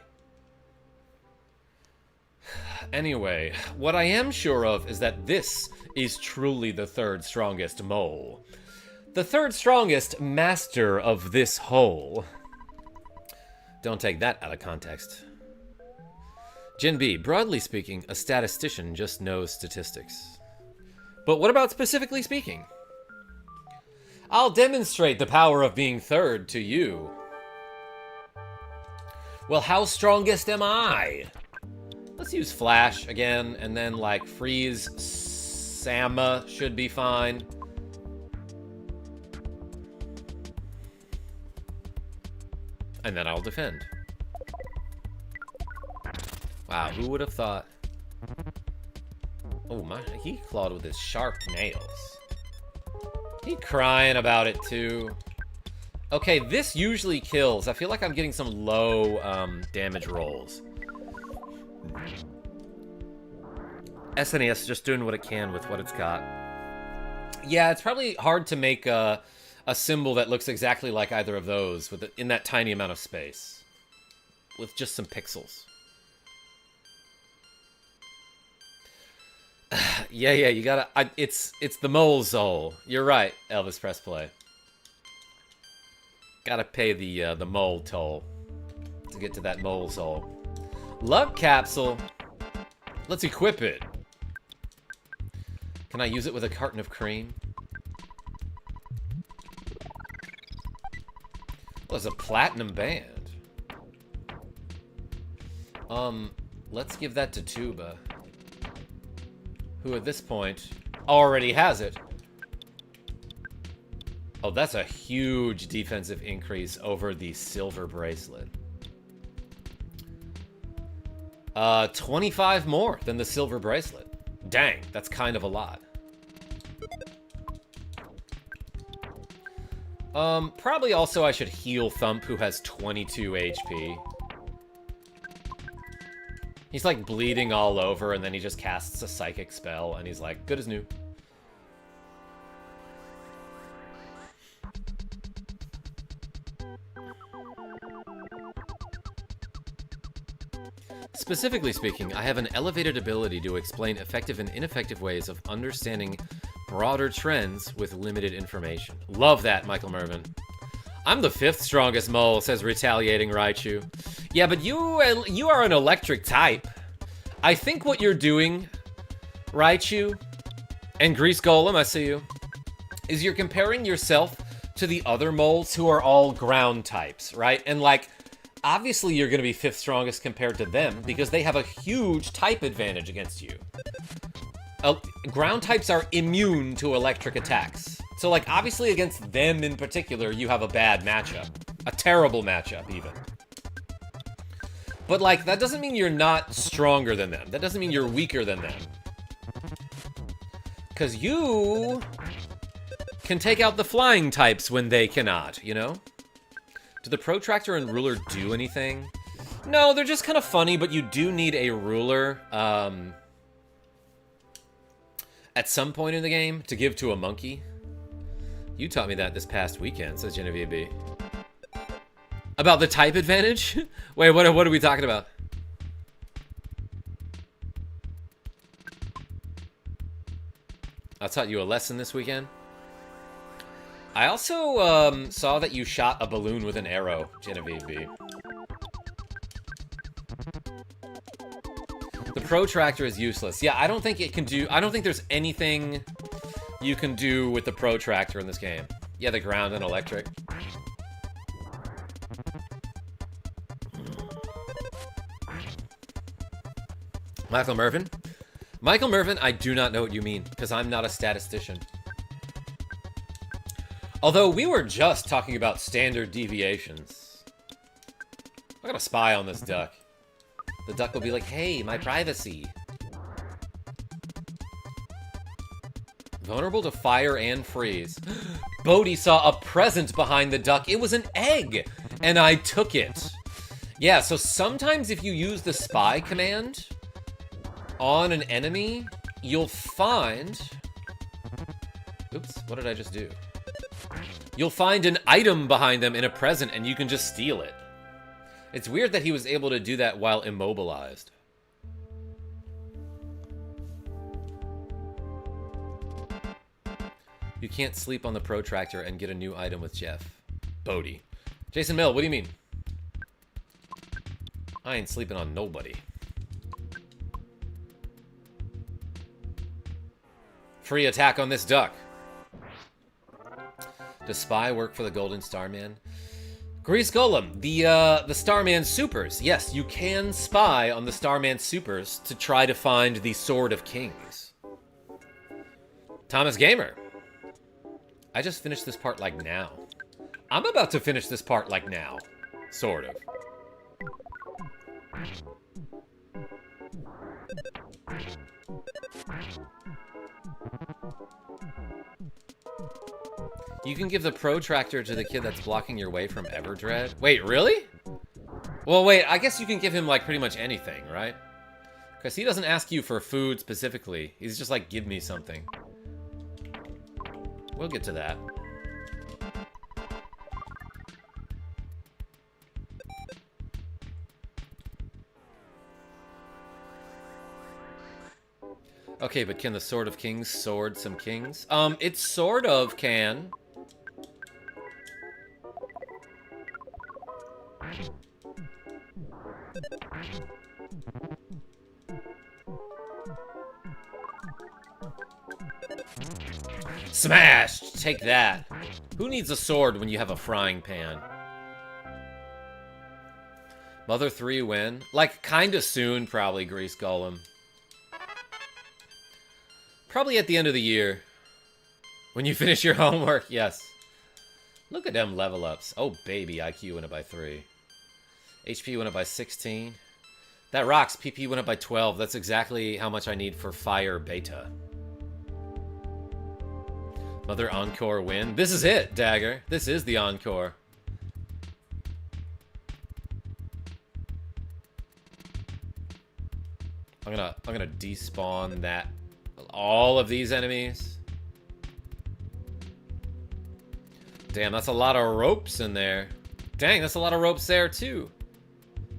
Anyway, what I am sure of is that this is truly the third strongest mole. The third strongest master of this hole. Don't take that out of context. Gen B, broadly speaking, a statistician just knows statistics. But what about specifically speaking? I'll demonstrate the power of being third to you. Well, how strongest am I? Let's use Flash again, and then, like, freeze Sama should be fine. And then I'll defend. Wow, who would have thought? Oh my, he clawed with his sharp nails. He crying about it too. Okay, this usually kills. I feel like I'm getting some low damage rolls. SNES just doing what it can with what it's got. Yeah, it's probably hard to make a symbol that looks exactly like either of those in that tiny amount of space. With just some pixels. Yeah, you gotta... it's the mole soul. You're right, Elvis Presley. Gotta pay the mole toll to get to that mole soul. Luck capsule. Let's equip it. Can I use it with a carton of cream? Well, it's a platinum band. Let's give that to Tuba, who at this point already has it. Oh, that's a huge defensive increase over the silver bracelet. 25 more than the silver bracelet. Dang, that's kind of a lot. Probably also I should heal Thump, who has 22 HP. He's like bleeding all over, and then he just casts a psychic spell, and he's like, good as new. Specifically speaking, I have an elevated ability to explain effective and ineffective ways of understanding broader trends with limited information. Love that, Michael Mervin. I'm the 5th strongest mole, says Retaliating Raichu. Yeah, but you are an electric type. I think what you're doing, Raichu, and Grease Golem, I see you, is you're comparing yourself to the other moles who are all ground types, right? And like, obviously you're going to be 5th strongest compared to them because they have a huge type advantage against you. Ground types are immune to electric attacks. So, like, obviously against them in particular, you have a bad matchup. A terrible matchup, even. But, like, that doesn't mean you're not stronger than them. That doesn't mean you're weaker than them. Because you can take out the flying types when they cannot, you know? Do the protractor and ruler do anything? No, they're just kind of funny, but you do need a ruler, at some point in the game to give to a monkey. You taught me that this past weekend, says Genevieve B. About the type advantage? Wait, what are we talking about? I taught you a lesson this weekend. I also saw that you shot a balloon with an arrow, Genevieve B. The protractor is useless. Yeah, I don't think it can do... I don't think there's anything you can do with the protractor in this game. Yeah, the ground and electric. Michael Mervin? Michael Mervin, I do not know what you mean, because I'm not a statistician. Although, we were just talking about standard deviations. I'm gonna spy on this duck. The duck will be like, hey, my privacy. Vulnerable to fire and freeze. Bodhi saw a present behind the duck. It was an egg, and I took it. Yeah, so sometimes if you use the spy command on an enemy, you'll find... Oops, what did I just do? You'll find an item behind them in a present, and you can just steal it. It's weird that he was able to do that while immobilized. You can't sleep on the protractor and get a new item with Jeff. Bodhi. Jason Mill, what do you mean? I ain't sleeping on nobody. Free attack on this duck. Does spy work for the Golden Starman? Grease Golem, the Starman Supers. Yes, you can spy on the Starman Supers to try to find the Sword of Kings. Thomas Gamer. I just finished this part like now. I'm about to finish this part like now. Sort of. You can give the protractor to the kid that's blocking your way from Everdread. Wait, really? Well, wait, I guess you can give him, like, pretty much anything, right? Because he doesn't ask you for food specifically. He's just like, give me something. We'll get to that. Okay, but can the Sword of Kings sword some kings? It sort of can. Smashed! Take that. Who needs a sword when you have a frying pan? Mother 3 win? Like, kinda soon, probably, Grease Golem. Probably at the end of the year. When you finish your homework, yes. Look at them level ups. Oh, baby, IQ went up by 3. HP went up by 16. That rocks. PP went up by 12. That's exactly how much I need for Fire Beta. Mother Encore win. This is it, Dagger. This is the Encore. I'm gonna despawn that. All of these enemies. Damn, that's a lot of ropes in there. Dang, that's a lot of ropes there, too.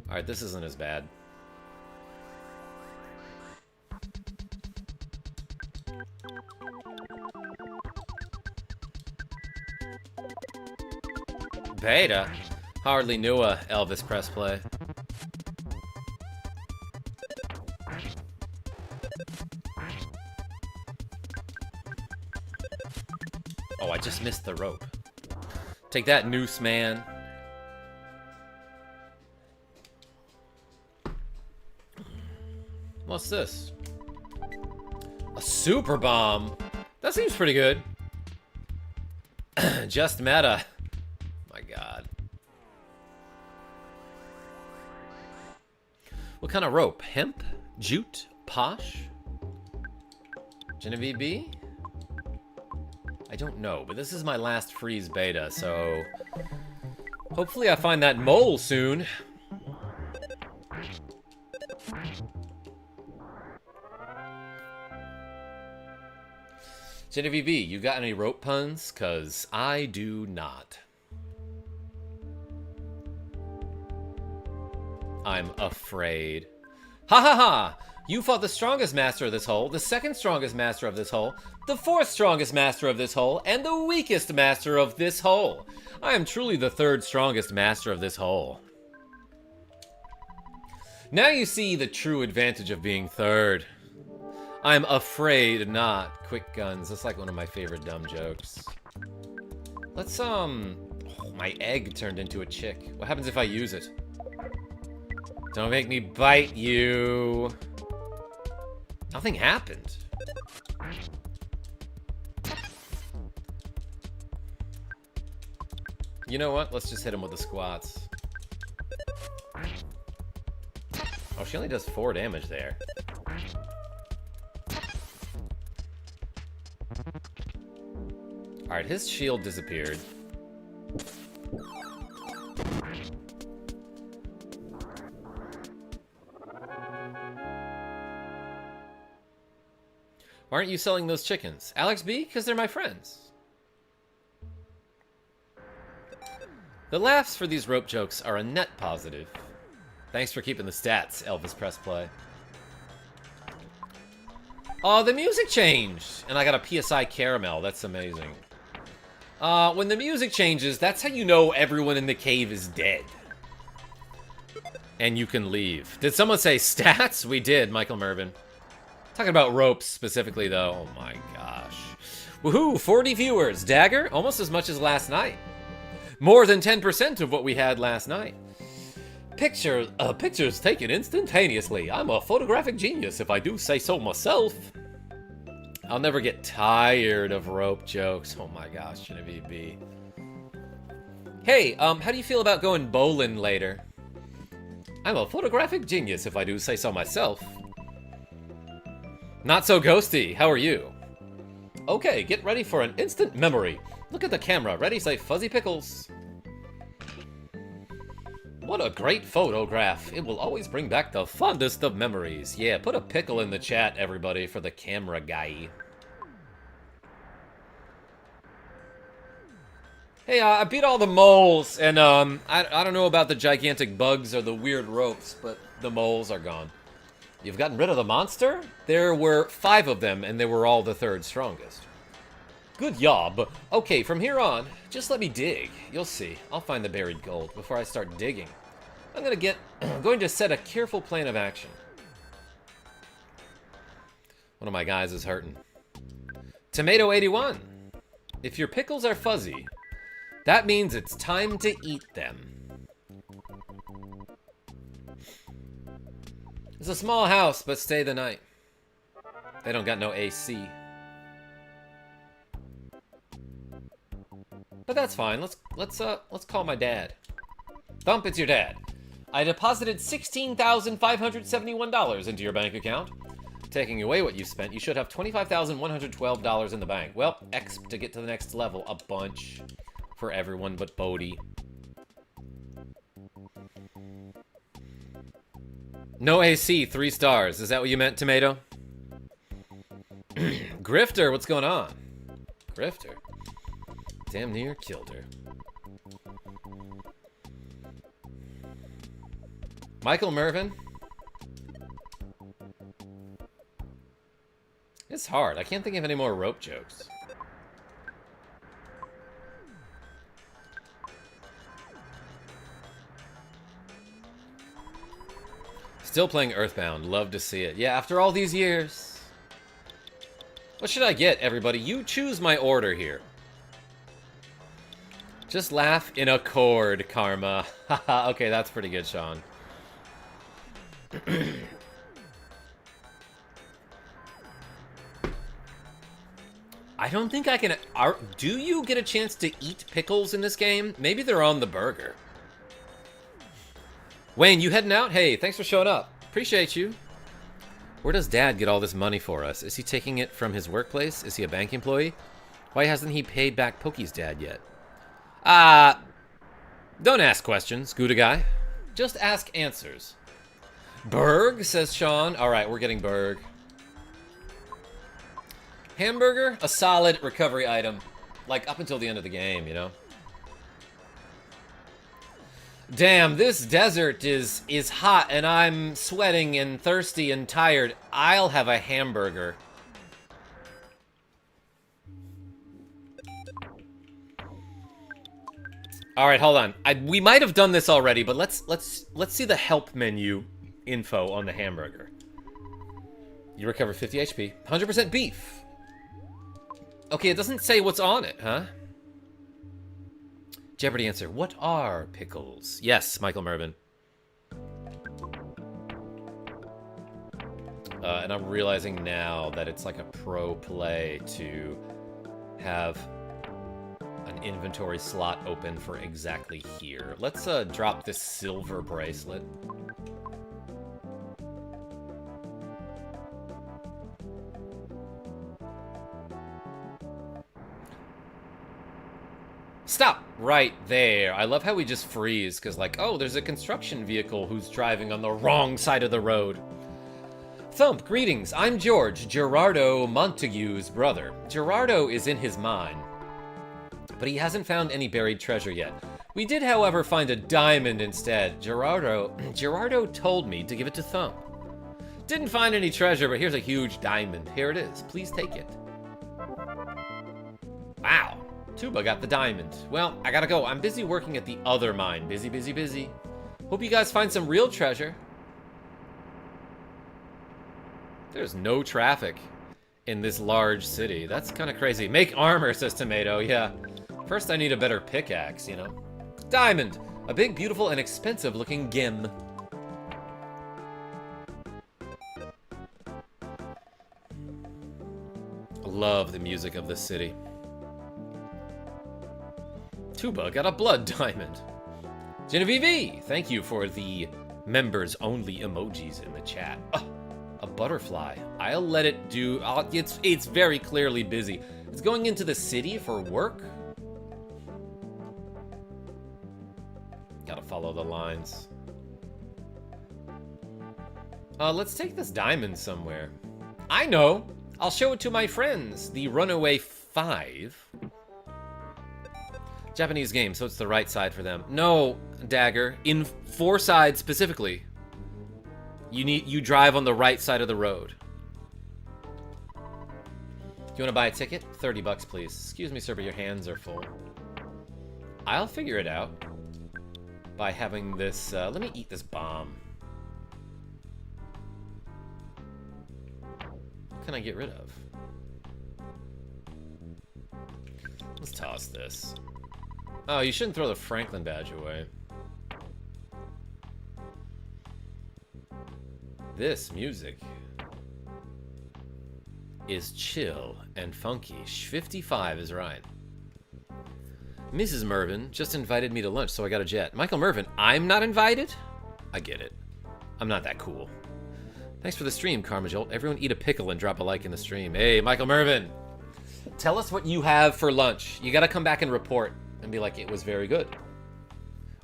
Alright, this isn't as bad. Beta? Hardly knew a Elvis press play. Oh, I just missed the rope. Take that, noose man. What's this? A super bomb. That seems pretty good. Just meta. My God. What kind of rope? Hemp? Jute? Posh? Genevieve B? I don't know, but this is my last freeze beta, so hopefully I find that mole soon. Genevieve B, you got any rope puns? 'Cause I do not. I'm afraid. Ha ha ha! You fought the strongest master of this hole, the second strongest master of this hole, the fourth strongest master of this hole, and the weakest master of this hole. I am truly the third strongest master of this hole. Now you see the true advantage of being third. I'm afraid not. Quick guns. That's like one of my favorite dumb jokes. Let's, oh, my egg turned into a chick. What happens if I use it? Don't make me bite you. Nothing happened. You know what? Let's just hit him with the squats. Oh, she only does 4 damage there. Alright, his shield disappeared. Why aren't you selling those chickens? Alex B? Because they're my friends. The laughs for these rope jokes are a net positive. Thanks for keeping the stats, Elvis Press Play. Oh, the music changed! And I got a PSI caramel. That's amazing. When the music changes, that's how you know everyone in the cave is dead. And you can leave. Did someone say stats? We did, Michael Mervin. Talking about ropes specifically, though. Oh my gosh. Woohoo! 40 viewers. Dagger? Almost as much as last night. More than 10% of what we had last night. Pictures taken instantaneously. I'm a photographic genius, if I do say so myself. I'll never get tired of rope jokes. Oh my gosh, Genevieve B. Hey, how do you feel about going bowling later? I'm a photographic genius, if I do say so myself. Not so ghosty. How are you? Okay, get ready for an instant memory. Look at the camera. Ready? Say Fuzzy Pickles. What a great photograph. It will always bring back the fondest of memories. Yeah, put a pickle in the chat, everybody, for the camera guy. Hey, I beat all the moles, and I don't know about the gigantic bugs or the weird ropes, but the moles are gone. You've gotten rid of the monster? There were 5 of them, and they were all the 3rd strongest. Good job. Okay, from here on, just let me dig. You'll see. I'll find the buried gold before I start digging. I'm going to set a careful plan of action. One of my guys is hurting. Tomato 81. If your pickles are fuzzy, that means it's time to eat them. It's a small house, but stay the night. They don't got no AC. But that's fine. Let's call my dad. Thump, it's your dad. I deposited $16,571 into your bank account. Taking away what you spent, you should have $25,112 in the bank. Well, exp to get to the next level. A bunch for everyone but Bodhi. No AC, 3 stars. Is that what you meant, Tomato? Grifter, what's going on? Grifter. Damn near killed her. Michael Mervin. It's hard. I can't think of any more rope jokes. Still playing EarthBound. Love to see it. Yeah, after all these years. What should I get, everybody? You choose my order here. Just laugh in a chord, Karma. Haha, okay, that's pretty good, Sean. I don't think I can... do you get a chance to eat pickles in this game? Maybe they're on the burger. Wayne, you heading out? Hey, thanks for showing up. Appreciate you. Where does Dad get all this money for us? Is he taking it from his workplace? Is he a bank employee? Why hasn't he paid back Pokey's dad yet? Don't ask questions, Gouda guy. Just ask answers. Berg, says Sean. Alright, we're getting Berg. Hamburger, a solid recovery item. Like, up until the end of the game, you know? Damn, this desert is hot and I'm sweating and thirsty and tired. I'll have a hamburger. All right, hold on. We might have done this already, but let's see the help menu info on the hamburger. You recover 50 HP. 100% beef. Okay, it doesn't say what's on it, huh? Jeopardy answer. What are pickles? Yes, Michael Mervin. And I'm realizing now that it's like a pro play to have an inventory slot open for exactly here. Let's drop this silver bracelet. Stop right there. I love how we just freeze because, like, oh, there's a construction vehicle who's driving on the wrong side of the road. Thump, greetings. I'm George, Gerardo Montague's brother. Gerardo is in his mine, but he hasn't found any buried treasure yet. We did, however, find a diamond instead. Gerardo told me to give it to Thump. Didn't find any treasure, but here's a huge diamond. Here it is. Please take it. Wow. Tuba got the diamond. Well, I gotta go. I'm busy working at the other mine. Busy, busy, busy. Hope you guys find some real treasure. There's no traffic in this large city. That's kind of crazy. Make armor, says Tomato. Yeah. First, I need a better pickaxe, you know. Diamond. A big, beautiful, and expensive-looking gem. Love the music of this city. Tuba got a blood diamond. Genevieve, thank you for the members-only emojis in the chat. Oh, a butterfly. I'll let it do... It's very clearly busy. It's going into the city for work. Gotta follow the lines. Let's take this diamond somewhere. I know. I'll show it to my friends. The Runaway 5. Japanese game, so it's the right side for them. No, Dagger. In 4 sides specifically, you drive on the right side of the road. Do you want to buy a ticket? 30 bucks, please. Excuse me, sir, but your hands are full. I'll figure it out by having this. Let me eat this bomb. What can I get rid of? Let's toss this. Oh, you shouldn't throw the Franklin badge away. This music is chill and funky. 55 is right. Mrs. Mervin just invited me to lunch, so I got a jet. Michael Mervin, I'm not invited? I get it. I'm not that cool. Thanks for the stream, KarmaJolt. Everyone eat a pickle and drop a like in the stream. Hey, Michael Mervin, tell us what you have for lunch. You gotta come back and report. And be like, it was very good.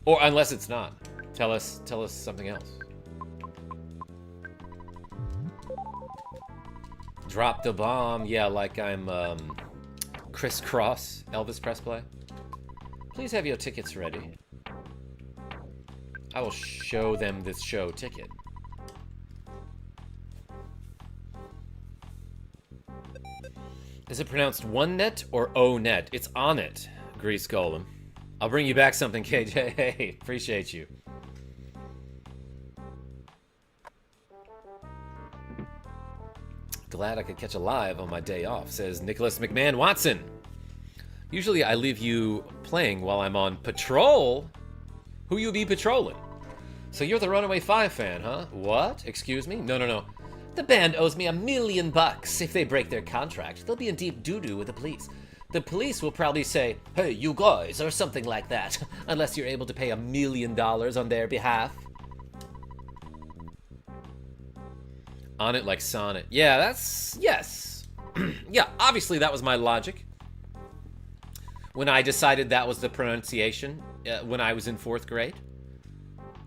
Or unless it's not. Tell us something else. Drop the bomb. Yeah, like I'm crisscross Elvis Presley. Please have your tickets ready. I will show them this show ticket. Is it pronounced one net or O net? It's on it. Grease Golem. I'll bring you back something, KJ. Hey, appreciate you. Glad I could catch a live on my day off, says Nicholas McMahon Watson. Usually I leave you playing while I'm on patrol. Who you be patrolling? So you're the Runaway 5 fan, huh? What? Excuse me? No. The band owes me $1 million. If they break their contract, they'll be in deep doo-doo with the police. The police will probably say, hey, you guys, or something like that, unless you're able to pay $1 million on their behalf. On it like Sonnet. Yeah, that's... Yes. Yeah, obviously that was my logic. When I decided that was the pronunciation when I was in 4th grade.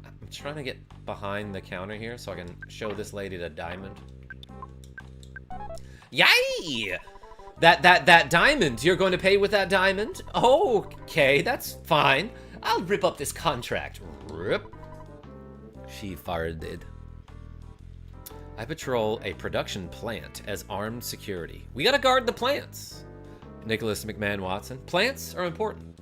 I'm trying to get behind the counter here so I can show this lady the diamond. Yay! That diamond, you're going to pay with that diamond? Okay, that's fine. I'll rip up this contract Rip. She farted. I patrol a production plant as armed security. We gotta guard the plants. Nicholas McMahon Watson. Plants are important.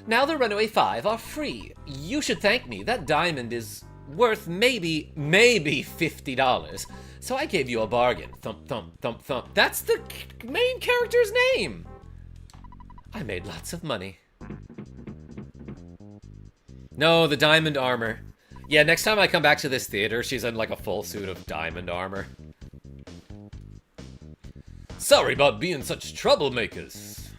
Now the Runaway 5 are free. You should thank me. That diamond is worth maybe $50. So I gave you a bargain. Thump, thump, thump, thump. That's the main character's name. I made lots of money. No, the diamond armor. Yeah, next time I come back to this theater, she's in like a full suit of diamond armor. Sorry about being such troublemakers.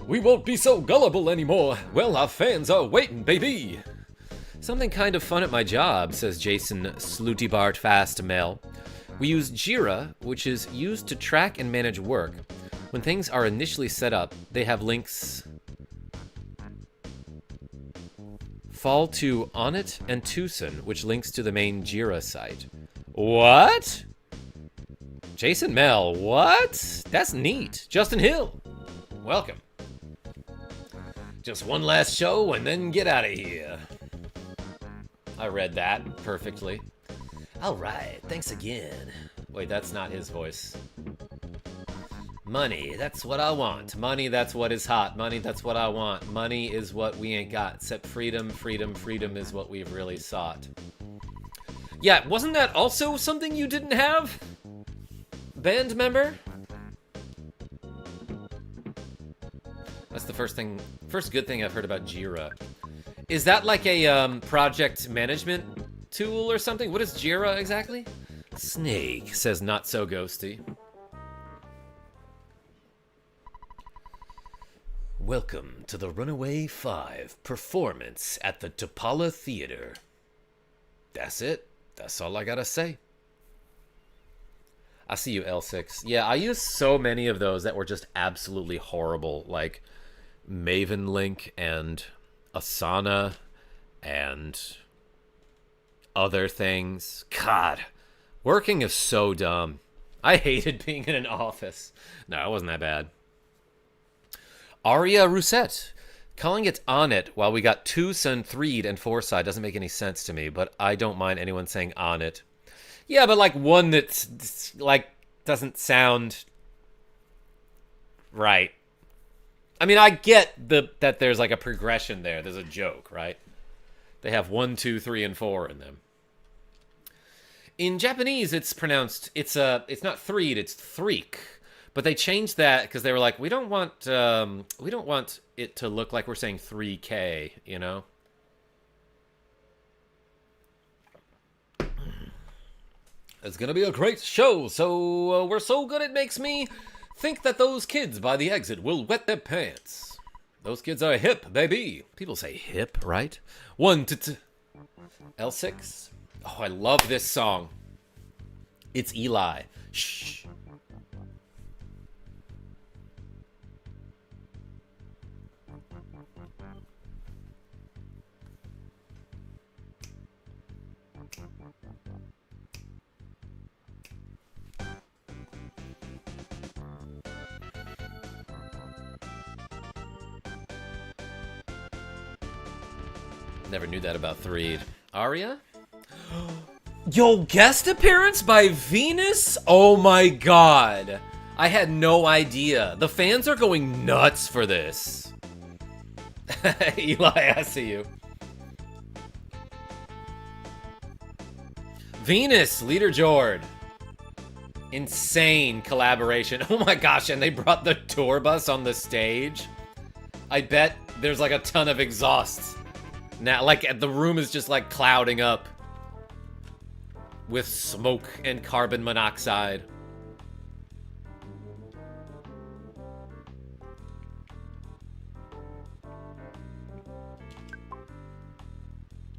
We won't be so gullible anymore. Well, our fans are waiting, baby. Something kind of fun at my job, says Jason Slutybart Fast Mel. We use Jira, which is used to track and manage work. When things are initially set up, they have links fall to Onnit and Tucson, which links to the main Jira site. What? Jason Mel, what? That's neat. Justin Hill, welcome. Just one last show and then get out of here. I read that perfectly. All right, thanks again. Wait, that's not his voice. Money, that's what I want. Money, that's what is hot. Money, that's what I want. Money is what we ain't got. Except freedom, freedom, freedom is what we've really sought. Yeah, wasn't that also something you didn't have? Band member? That's the first good thing I've heard about Jira. Is that like a project management tool or something? What is Jira exactly? Snake says not so ghosty. Welcome to the Runaway 5 performance at the Topala Theater. That's it. That's all I gotta say. I see you, L6. Yeah, I used so many of those that were just absolutely horrible, like Maven Link and Asana and other things. God, working is so dumb. I hated being in an office. No, it wasn't that bad. Aria Rousset. Calling it on it while we got Tucson, Threed, and Foresight doesn't make any sense to me, but I don't mind anyone saying on it. Yeah, but like one that's like doesn't sound right. I mean, I get that there's like a progression there. There's a joke, right? They have 1, 2, 3, and 4 in them. In Japanese, it's pronounced it's not Threed, it's Threek. But they changed that because they were like, we don't want it to look like we're saying 3K, you know? It's gonna be a great show, so we're so good it makes me think that those kids by the exit will wet their pants. Those kids are hip, baby. People say hip, right? L6. Oh, I love this song. It's Eli. Shh. Never knew that about Threed. Aria? Yo, guest appearance by Venus? Oh my god. I had no idea. The fans are going nuts for this. Eli, I see you. Venus, Leader Jord. Insane collaboration. Oh my gosh, and they brought the tour bus on the stage. I bet there's like a ton of exhaust. Now, like, the room is just, like, clouding up with smoke and carbon monoxide.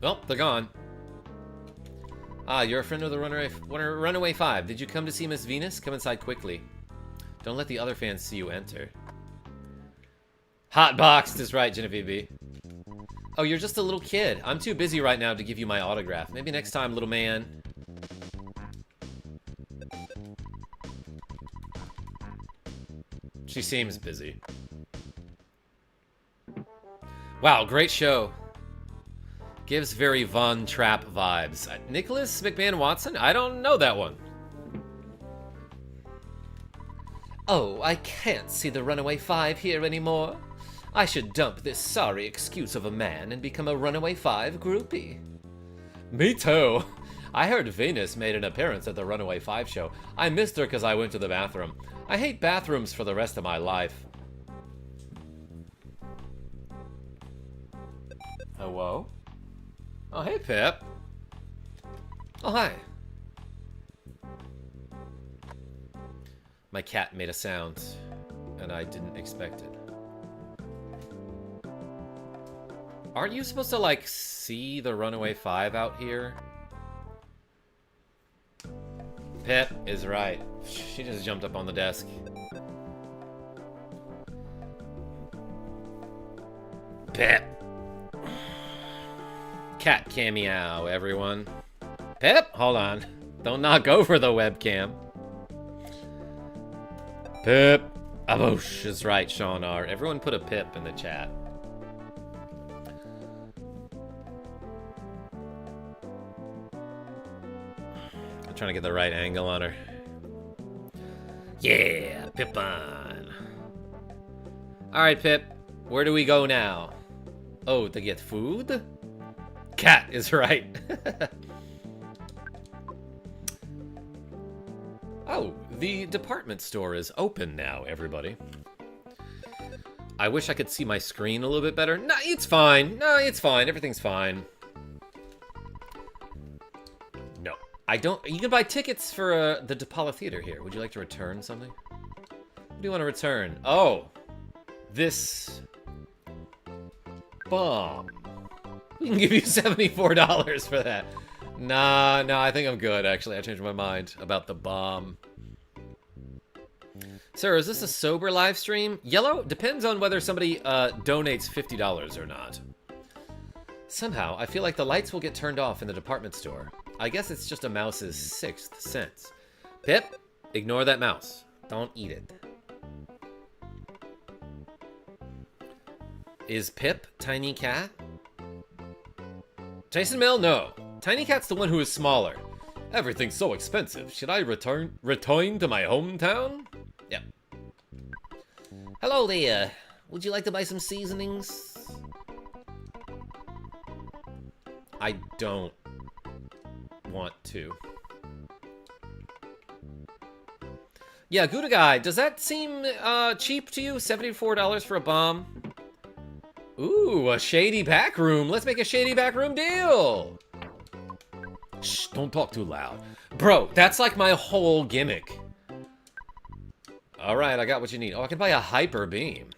Well, they're gone. Ah, you're a friend of the Runaway 5. Did you come to see Miss Venus? Come inside quickly. Don't let the other fans see you enter. Hotboxed is right, Genevieve B. Oh, you're just a little kid. I'm too busy right now to give you my autograph. Maybe next time, little man. She seems busy. Wow, great show. Gives very Von Trapp vibes. Nicholas McMahon Watson? I don't know that one. Oh, I can't see the Runaway Five here anymore. I should dump this sorry excuse of a man and become a Runaway Five groupie. Me too. I heard Venus made an appearance at the Runaway Five show. I missed her because I went to the bathroom. I hate bathrooms for the rest of my life. Hello? Oh, hey, Pip. Oh, hi. My cat made a sound, and I didn't expect it. Aren't you supposed to, like, see the Runaway Five out here? Pip is right. She just jumped up on the desk. Pip. Cat cameo, everyone. Pip, hold on. Don't knock over the webcam. Pip. Aboosh is right, Sean R. Everyone put a Pip in the chat. I'm trying to get the right angle on her. Yeah, Pip on. Alright, Pip. Where do we go now? Oh, to get food? Cat is right. Oh, the department store is open now, everybody. I wish I could see my screen a little bit better. No, it's fine. No, it's fine. Everything's fine. No, I don't. You can buy tickets for the DePaula Theater here. Would you like to return something? What do you want to return? Oh, this bomb. We can give you $74 for that. Nah, I think I'm good, actually. I changed my mind about the bomb. Sir, is this a sober live stream? Yellow? Depends on whether somebody donates $50 or not. Somehow, I feel like the lights will get turned off in the department store. I guess it's just a mouse's sixth sense. Pip, ignore that mouse. Don't eat it. Is Pip Tiny Cat? Jason Mill? No. Tiny Cat's the one who is smaller. Everything's so expensive. Should I return to my hometown? Yeah. Hello there. Would you like to buy some seasonings? I don't want to. Yeah, Gouda Guy, does that seem cheap to you? $74 for a bomb? Ooh, a shady back room. Let's make a shady back room deal. Shh, don't talk too loud. Bro, that's like my whole gimmick. All right, I got what you need. Oh, I can buy a hyper beam.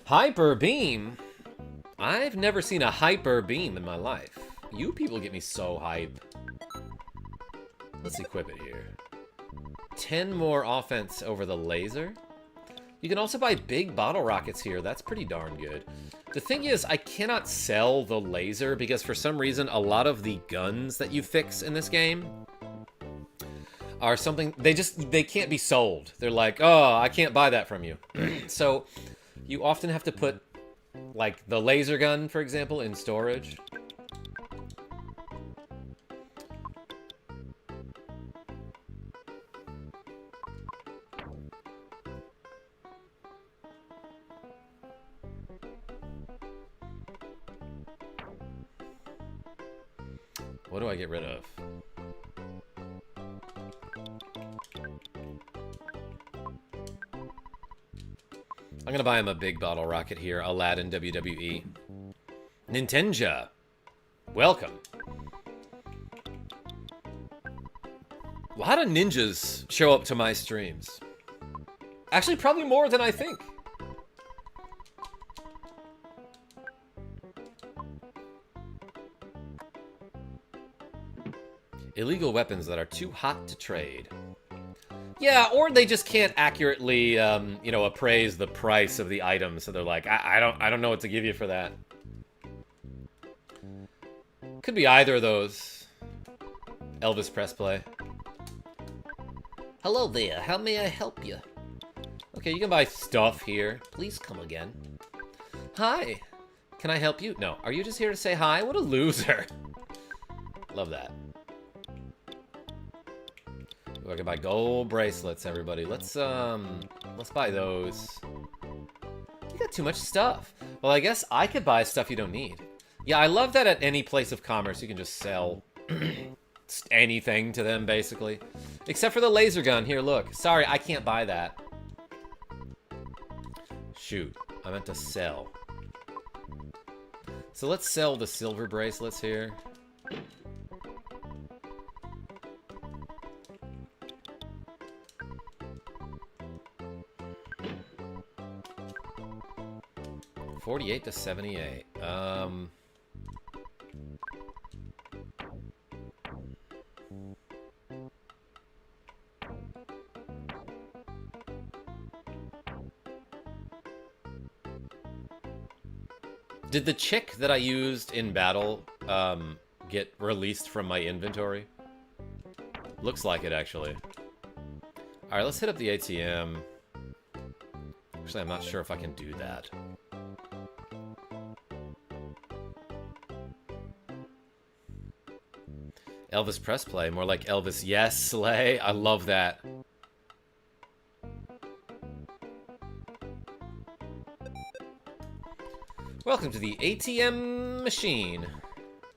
Hyper beam? I've never seen a hyper beam in my life. You people get me so hype. Let's equip it here. 10 more offense over the laser. You can also buy big bottle rockets here. That's pretty darn good. The thing is, I cannot sell the laser because for some reason, a lot of the guns that you fix in this game are something, they can't be sold. They're like, oh, I can't buy that from you. So you often have to put, like, the laser gun, for example, in storage. What do I get rid of? I'm gonna buy him a big bottle rocket here. Aladdin WWE. Nintenja. Welcome. A lot of ninjas show up to my streams. Actually, probably more than I think. Illegal weapons that are too hot to trade. Yeah, or they just can't accurately, you know, appraise the price of the item, so they're like, I don't know what to give you for that. Could be either of those. Elvis Presley. Hello there, how may I help you? Okay, you can buy stuff here. Please come again. Hi. Can I help you? No. Are you just here to say hi? What a loser. Love that. Ooh, I can buy gold bracelets, everybody. Let's buy those. You got too much stuff. Well, I guess I could buy stuff you don't need. Yeah, I love that at any place of commerce you can just sell anything to them, basically. Except for the laser gun. Here, look. Sorry, I can't buy that. Shoot. I meant to sell. So let's sell the silver bracelets here. $48 to $78. Did the chick that I used in battle get released from my inventory? Looks like it, actually. Alright, let's hit up the ATM. Actually, I'm not sure if I can do that. Elvis press play, more like Elvis yes slay. I love that. Welcome to the ATM machine.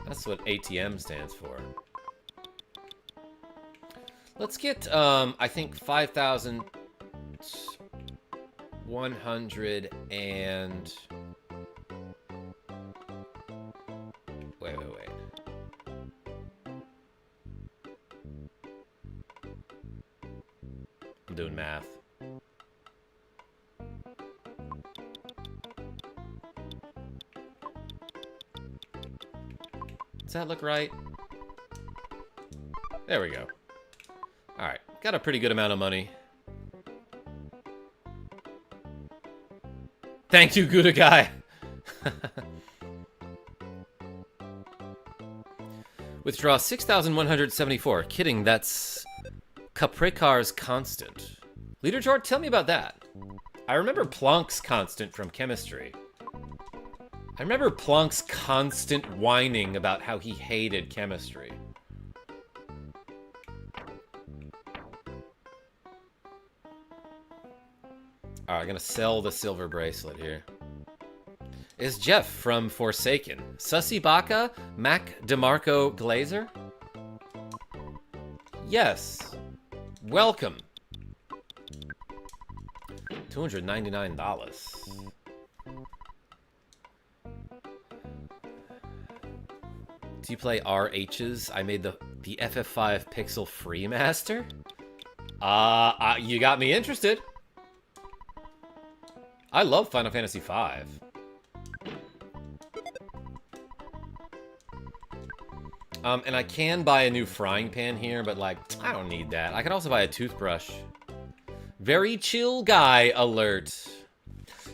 That's what ATM stands for. Let's get, I think 5,100 and... Wait. I'm doing math. Does that look right? There we go. Alright, got a pretty good amount of money. Thank you, Gouda guy! Withdraw 6,174. Kidding, that's Capricar's constant. Leader George, tell me about that. I remember Planck's constant from chemistry. I remember Planck's constant whining about how he hated chemistry. Alright, I'm gonna sell the silver bracelet here. Is Jeff from Forsaken. Sussy Baka? Mac DeMarco Glazer? Yes. Welcome. $299. Do you play RHs? I made the FF5 Pixel Free Master? You got me interested. I love Final Fantasy V. And I can buy a new frying pan here, but, like, I don't need that. I could also buy a toothbrush. Very chill guy alert.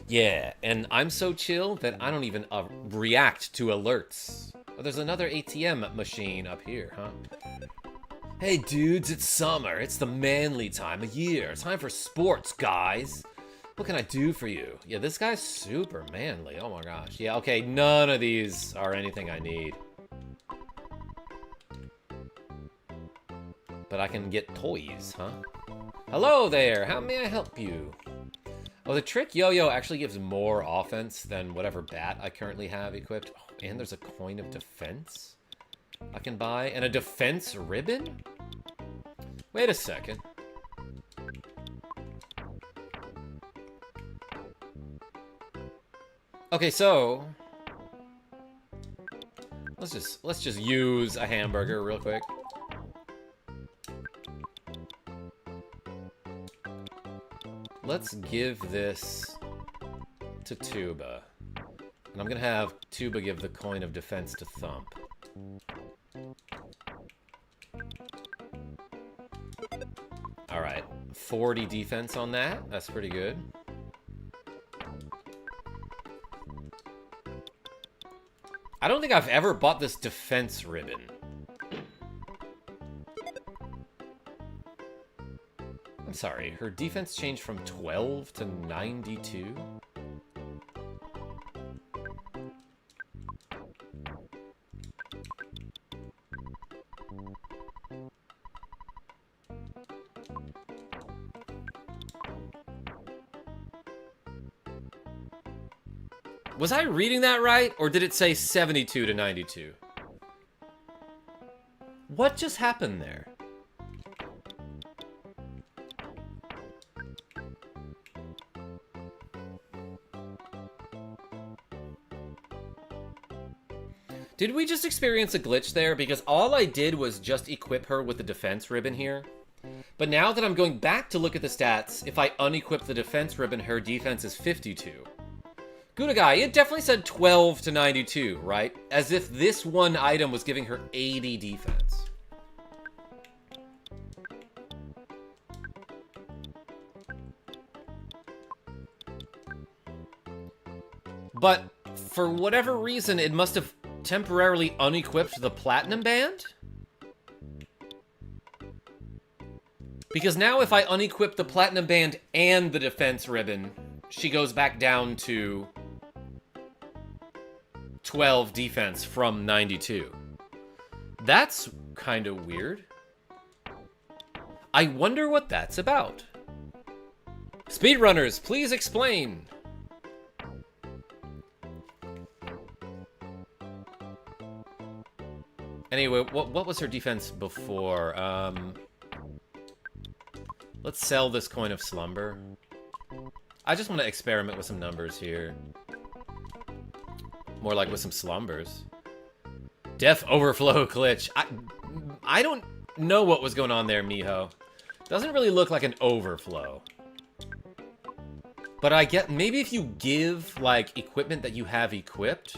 Yeah, and I'm so chill that I don't even react to alerts. Oh, there's another ATM machine up here, huh? Hey, dudes, it's summer. It's the manly time of year. Time for sports, guys. What can I do for you? Yeah, this guy's super manly. Oh my gosh. Yeah, okay, none of these are anything I need. But I can get toys, huh? Hello there, how may I help you? Oh, the trick yo-yo actually gives more offense than whatever bat I currently have equipped. Oh, and there's a coin of defense I can buy. And a defense ribbon? Wait a second. Okay, so... Let's just use a hamburger real quick. Let's give this to Tuba. And I'm gonna have Tuba give the coin of defense to Thump. Alright, 40 defense on that. That's pretty good. I don't think I've ever bought this defense ribbon. I'm sorry, her defense changed from 12 to 92? Was I reading that right? Or did it say 72 to 92? What just happened there? Did we just experience a glitch there? Because all I did was just equip her with the defense ribbon here. But now that I'm going back to look at the stats, if I unequip the defense ribbon, her defense is 52. Guy, it definitely said 12 to 92, right? As if this one item was giving her 80 defense. But for whatever reason, it must have temporarily unequipped the platinum band? Because now if I unequip the platinum band and the defense ribbon, she goes back down to 12 defense from 92. That's kind of weird. I wonder what that's about. Speedrunners, please explain. Anyway, what was her defense before? Let's sell this coin of slumber. I just want to experiment with some numbers here. More like with some slumbers. Death overflow glitch. I don't know what was going on there, Miho. Doesn't really look like an overflow. But I get, maybe if you give, like, equipment that you have equipped.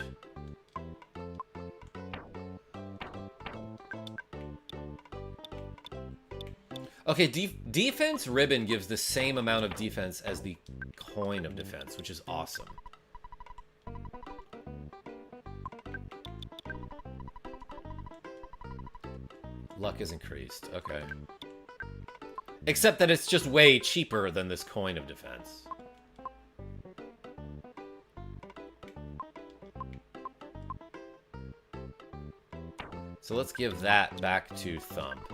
Okay, defense ribbon gives the same amount of defense as the coin of defense, which is awesome. Luck is increased, okay. Except that it's just way cheaper than this coin of defense. So let's give that back to Thump.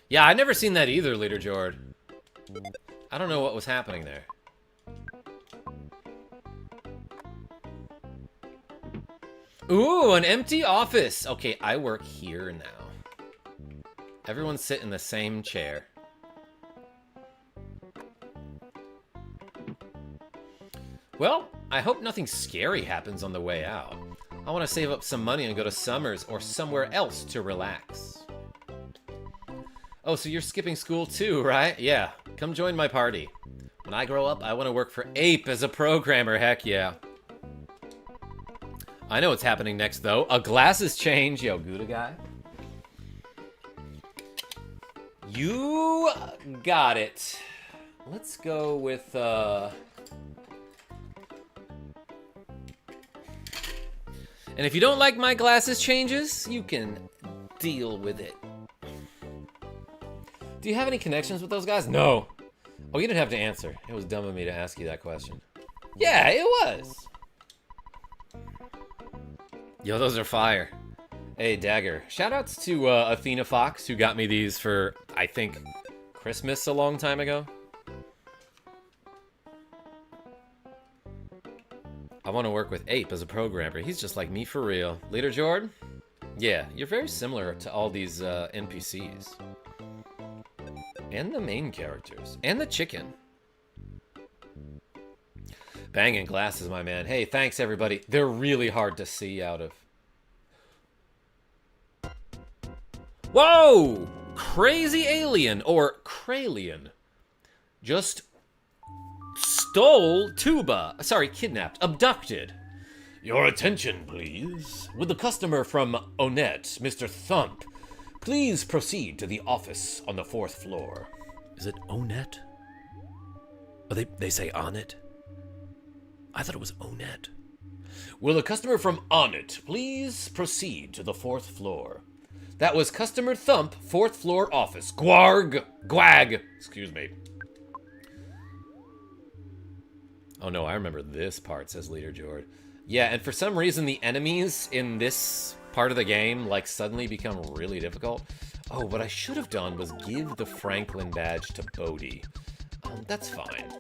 Yeah, I'd never seen that either, Leader Jord. I don't know what was happening there. Ooh, an empty office. Okay, I work here now. Everyone sit in the same chair. Well, I hope nothing scary happens on the way out. I want to save up some money and go to Summers or somewhere else to relax. Oh, so you're skipping school too, right? Yeah, come join my party. When I grow up, I want to work for Ape as a programmer, heck yeah. I know what's happening next, though. A glasses change. Yo, Gouda guy. You got it. Let's go with, And if you don't like my glasses changes, you can deal with it. Do you have any connections with those guys? No. Oh, you didn't have to answer. It was dumb of me to ask you that question. Yeah, it was. Yo, those are fire. Hey, Dagger. Shoutouts to Athena Fox, who got me these for, I think, Christmas a long time ago. I want to work with Ape as a programmer. He's just like me for real. Leader Jordan? Yeah, you're very similar to all these NPCs. And the main characters. And the chicken. Banging glasses, my man. Hey, thanks, everybody. They're really hard to see out of. Whoa! Crazy alien, or Kralien, just stole Tuba. Sorry, kidnapped. Abducted. Your attention, please. With the customer from Onet, Mr. Thump. Please proceed to the office on the 4th floor. Is it Onet? Oh, they say Onet? I thought it was Onet. Will the customer from Onet please proceed to the 4th floor? That was Customer Thump, 4th floor office. Gwag. Excuse me. Oh no, I remember this part, says Leader Jord. Yeah, and for some reason the enemies in this part of the game, like, suddenly become really difficult. Oh, what I should have done was give the Franklin badge to Bodhi. That's fine.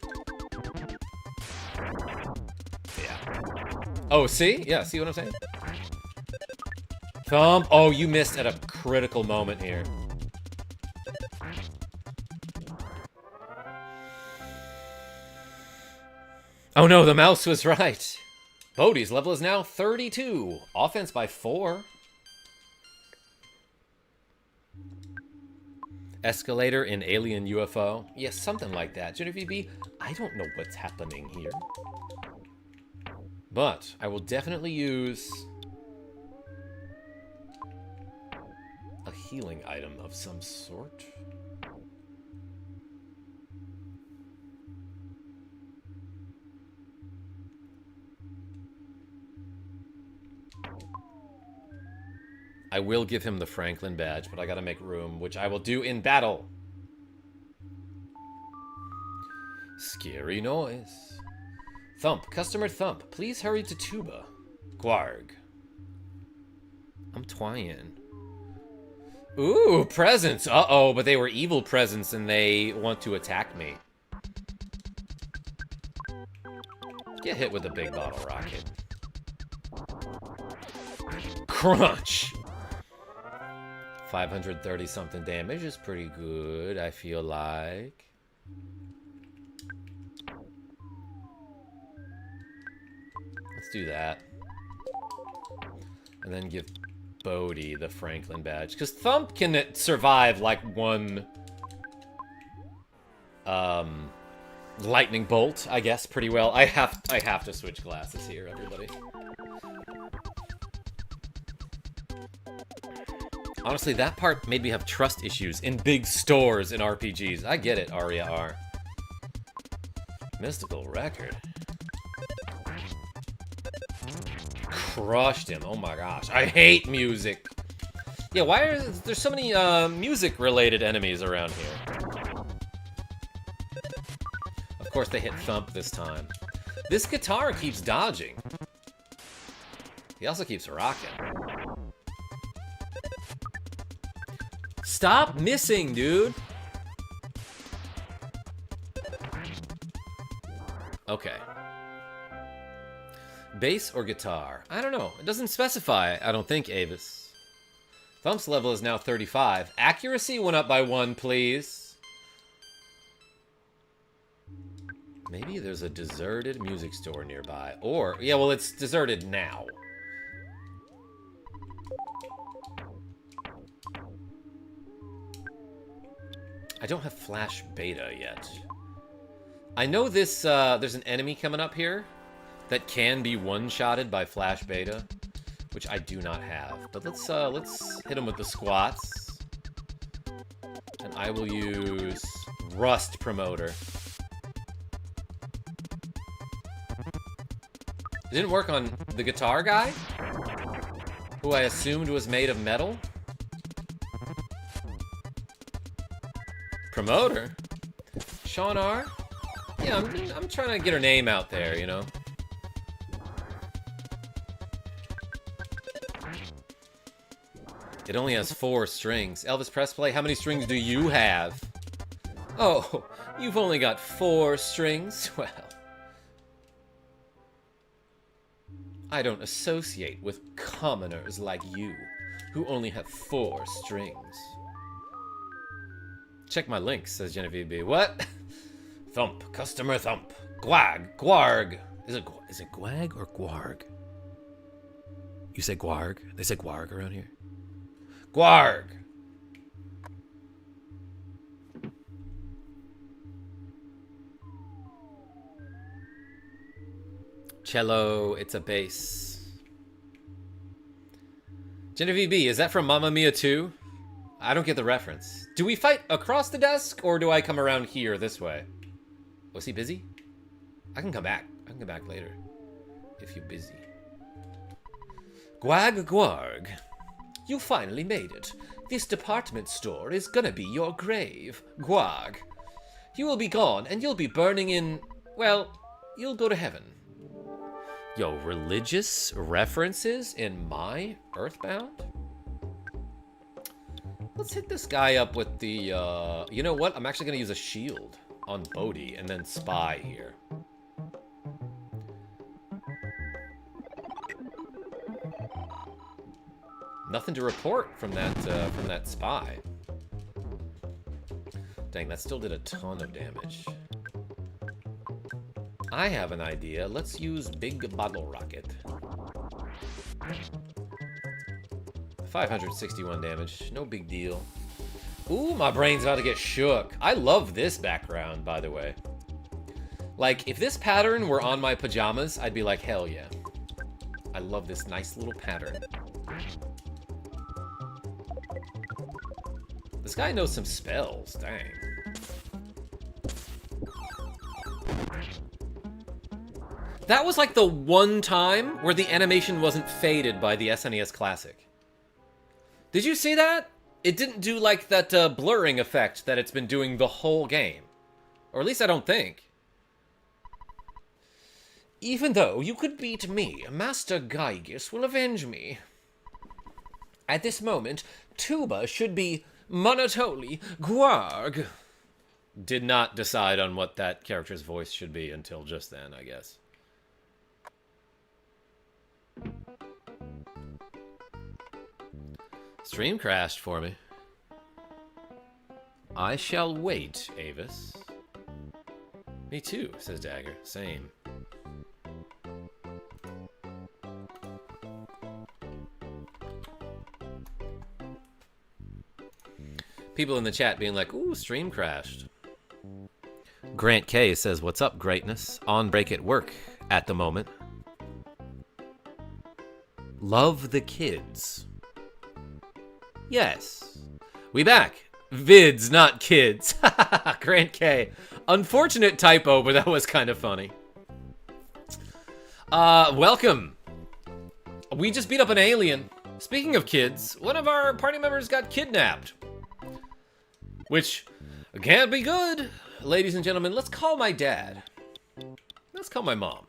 Yeah. Oh, see? Yeah, see what I'm saying? Thump. Oh, you missed at a critical moment here. Oh no, the mouse was right. Bodhi's level is now 32. Offense by 4. Escalator in Alien UFO. Yes, something like that. Genevieve B, I don't know what's happening here. But I will definitely use a healing item of some sort. I will give him the Franklin badge, but I gotta make room, which I will do in battle. Scary noise. Thump. Customer Thump. Please hurry to Tuba. Gwarg. I'm twying. Ooh, presents. Uh-oh, but they were evil presents and they want to attack me. Get hit with a big bottle rocket. Crunch! 530 something damage is pretty good, I feel like. Let's do that. And then give Bodhi the Franklin badge. Because Thump can survive like one lightning bolt, I guess, pretty well. I have to switch glasses here, everybody. Honestly, that part made me have trust issues in big stores in RPGs. I get it, Aria R. Mystical record. Crushed him. Oh my gosh. I hate music. Yeah, why are there so many music-related enemies around here? Of course, they hit Thump this time. This guitar keeps dodging. He also keeps rocking. Stop missing, dude. Okay. Bass or guitar? I don't know. It doesn't specify, I don't think, Avis. Thump's level is now 35. Accuracy went up by 1, please. Maybe there's a deserted music store nearby. Or, yeah, well, it's deserted now. I don't have Flash Beta yet. I know this, there's an enemy coming up here that can be one-shotted by Flash Beta, which I do not have. But let's hit him with the squats. And I will use Rust Promoter. It didn't work on the guitar guy, who I assumed was made of metal. Promoter? Sean R? Yeah, I'm trying to get her name out there, you know? It only has 4 strings. Elvis Presley, how many strings do you have? Oh, you've only got 4 strings? Well, I don't associate with commoners like you, who only have 4 strings. Check my links, says Genevieve B. What? Thump. Customer Thump. Gwag. Gwarg. Is it Gwag or Gwarg? You say Gwarg? They say Gwarg around here. Gwarg. Cello. It's a bass. Genevieve B. Is that from Mamma Mia 2? I don't get the reference. Do we fight across the desk, or do I come around here this way? Was he busy? I can come back. I can come back later. If you're busy. Gwag Gwarg. You finally made it. This department store is gonna be your grave. Gwag. You will be gone, and you'll be burning in... Well, you'll go to heaven. Yo, religious references in my EarthBound? Let's hit this guy up with the, you know what? I'm actually going to use a shield. on Bodhi, and then spy here. Nothing to report from that spy. Dang, that still did a ton of damage. I have an idea. Let's use Big Bottle Rocket. 561 damage. No big deal. Ooh, my brain's about to get shook. I love this background, by the way. Like, if this pattern were on my pajamas, I'd be like, hell yeah. I love this nice little pattern. This guy knows some spells, dang. That was like the one time where the animation wasn't faded by the SNES Classic. Did you see that? It didn't do like that blurring effect that it's been doing the whole game. Or at least I don't think. Even though you could beat me, Master Gygus will avenge me. At this moment, Tuba should be Monotoli Guarg. Did not decide on what that character's voice should be until just then, I guess. Stream crashed for me. I shall wait, Avis. Me too, says Dagger. Same. People in the chat being like, ooh, stream crashed. Grant K says, what's up, greatness? On break at work at the moment. Love the kids. Yes. We back. Vids, not kids. Grant K. Unfortunate typo, but that was kind of funny. Welcome. We just beat up an alien. Speaking of kids, one of our party members got kidnapped. Which can't be good. Ladies and gentlemen, let's call my dad. Let's call my mom.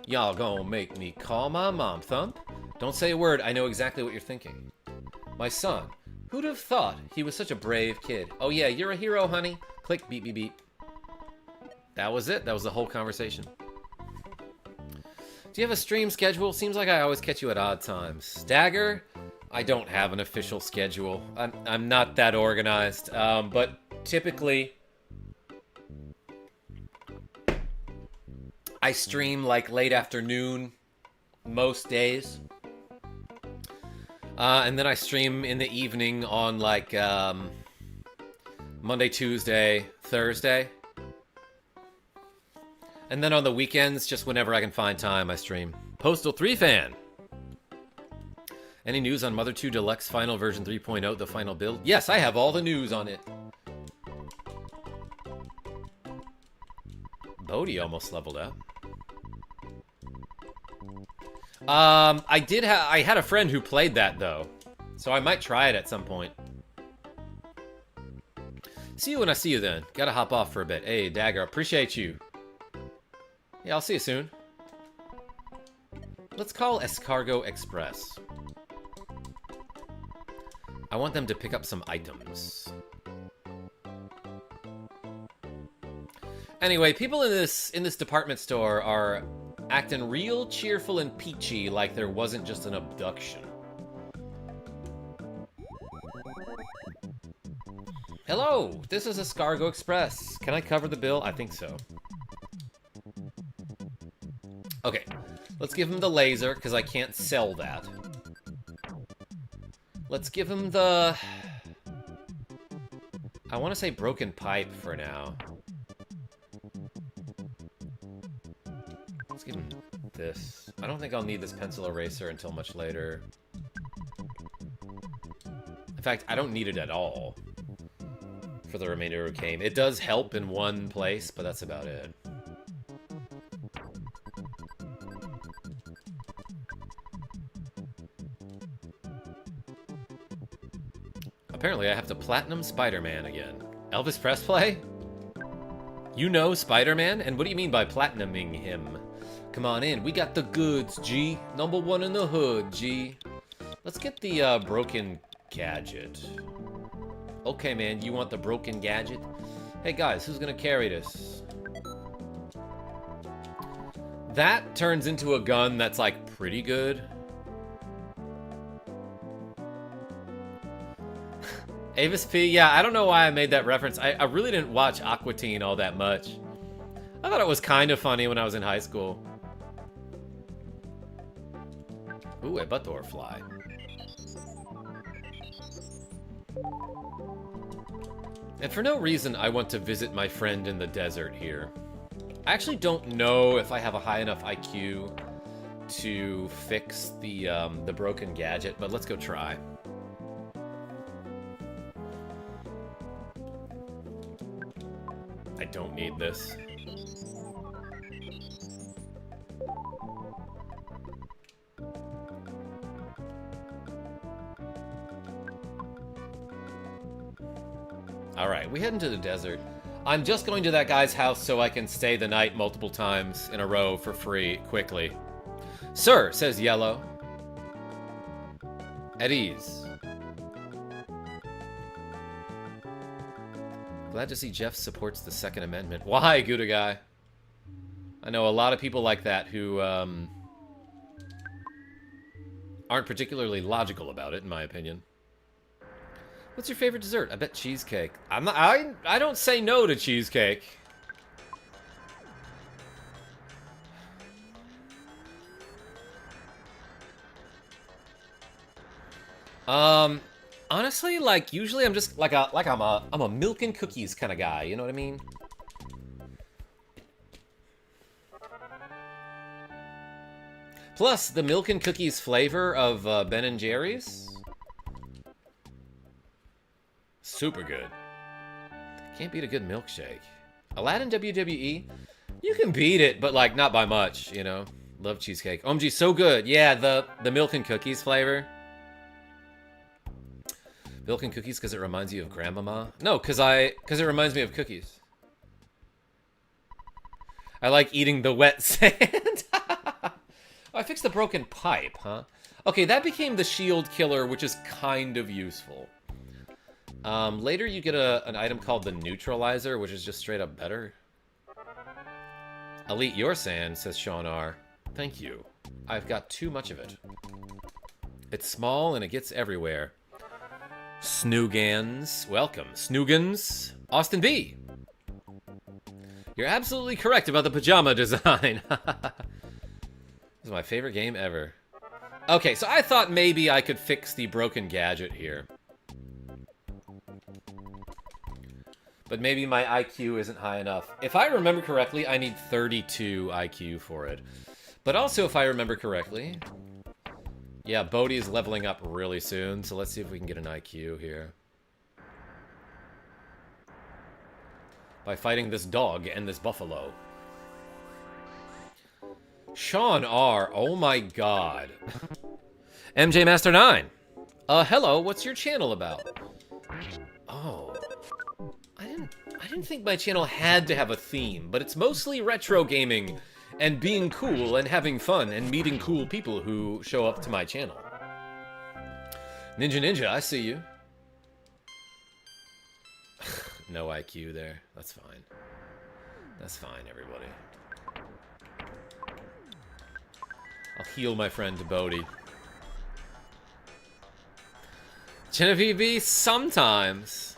Y'all gonna make me call my mom, Thump? Don't say a word, I know exactly what you're thinking. My son, who'd have thought he was such a brave kid? Oh yeah, you're a hero, honey. Click, beep, beep, beep. That was it. That was the whole conversation. Do you have a stream schedule? Seems like I always catch you at odd times. Dagger? I don't have an official schedule. I'm not that organized. But typically, I stream like late afternoon most days. And then I stream in the evening on like Monday, Tuesday, Thursday. And then on the weekends, just whenever I can find time, I stream. Postal 3 fan. Any news on Mother 2 Deluxe Final Version 3.0, the final build? Yes, I have all the news on it. Bodhi almost leveled up. I had a friend who played that, though. So I might try it at some point. See you when I see you, then. Gotta hop off for a bit. Hey, Dagger, appreciate you. Yeah, I'll see you soon. Let's call Escargot Express. I want them to pick up some items. Anyway, people in this department store are acting real cheerful and peachy like there wasn't just an abduction. Hello, this is Escargot Express. Can I cover the bill? I think so. Okay, let's give him the laser, because I can't sell that. Let's give him the... I want to say broken pipe for now. Let's give him this. I don't think I'll need this pencil eraser until much later. In fact, I don't need it at all for the remainder of the game. It does help in one place, but that's about it. Apparently I have to platinum Spider-Man again. Elvis Presley? You know Spider-Man? And what do you mean by platinuming him? Come on in, we got the goods, G. Number one in the hood, G. Let's get the broken gadget. Okay, man, you want the broken gadget? Hey guys, who's gonna carry this? That turns into a gun that's like pretty good. Avis P, yeah, I don't know why I made that reference. I really didn't watch Aqua Teen all that much. I thought it was kind of funny when I was in high school. Ooh, a butt-door fly. And for no reason, I want to visit my friend in the desert here. I actually don't know if I have a high enough IQ to fix the broken gadget, but let's go try. I don't need this. Alright, we head into the desert. I'm just going to that guy's house so I can stay the night multiple times in a row for free, quickly. Sir, says Yellow. At ease. Glad to see Jeff supports the Second Amendment. Why, Gouda guy? I know a lot of people like that who aren't particularly logical about it, in my opinion. What's your favorite dessert? I bet cheesecake. I don't say no to cheesecake. Honestly, like usually I'm just I'm a milk and cookies kind of guy, you know what I mean? Plus the milk and cookies flavor of Ben & Jerry's. Super good. Can't beat a good milkshake. Aladdin WWE? You can beat it, but like not by much, you know? Love cheesecake. OMG, so good. Yeah, the milk and cookies flavor. Milk and cookies because it reminds you of Grandmama? No, because it reminds me of cookies. I like eating the wet sand. Oh, I fixed the broken pipe, huh? Okay, that became the shield killer, which is kind of useful. Later you get an item called the neutralizer, which is just straight up better. Elite your sand, says Sean R. Thank you. I've got too much of it. It's small and it gets everywhere. Snoogans. Welcome. Snoogans. Austin B. You're absolutely correct about the pajama design. This is my favorite game ever. Okay, so I thought maybe I could fix the broken gadget here. But maybe my IQ isn't high enough. If I remember correctly, I need 32 IQ for it. But also, if I remember correctly... Yeah, Bodhi is leveling up really soon, so let's see if we can get an IQ here. By fighting this dog and this buffalo. Sean R. Oh my god. MJ Master 9. Hello, what's your channel about? Oh. I didn't think my channel had to have a theme, but it's mostly retro gaming and being cool and having fun and meeting cool people who show up to my channel. Ninja, I see you. No IQ there. That's fine. That's fine, everybody. I'll heal my friend Bodhi. Genevieve B, sometimes.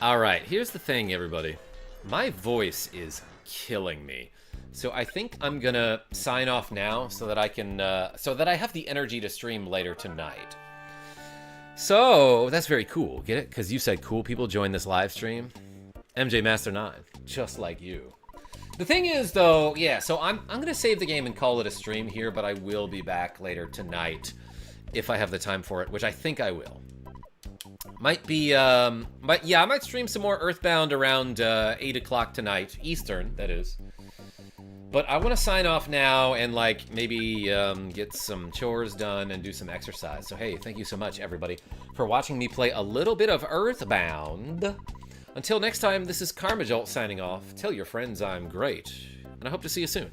Alright, here's the thing, everybody. My voice is killing me. So I think I'm gonna sign off now so that I can, so that I have the energy to stream later tonight. So, that's very cool. Get it? Because you said cool people join this live stream. MJ Master 9, just like you. The thing is, though, yeah, so I'm gonna save the game and call it a stream here, but I will be back later tonight if I have the time for it, which I think I will. Might be, yeah, I might stream some more EarthBound around 8 o'clock tonight, Eastern, that is. But I want to sign off now and, like, maybe get some chores done and do some exercise. So, hey, thank you so much, everybody, for watching me play a little bit of EarthBound. Until next time, this is KarmaJolt signing off. Tell your friends I'm great, and I hope to see you soon.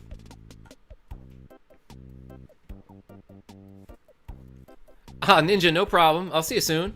Ah, Ninja, no problem. I'll see you soon.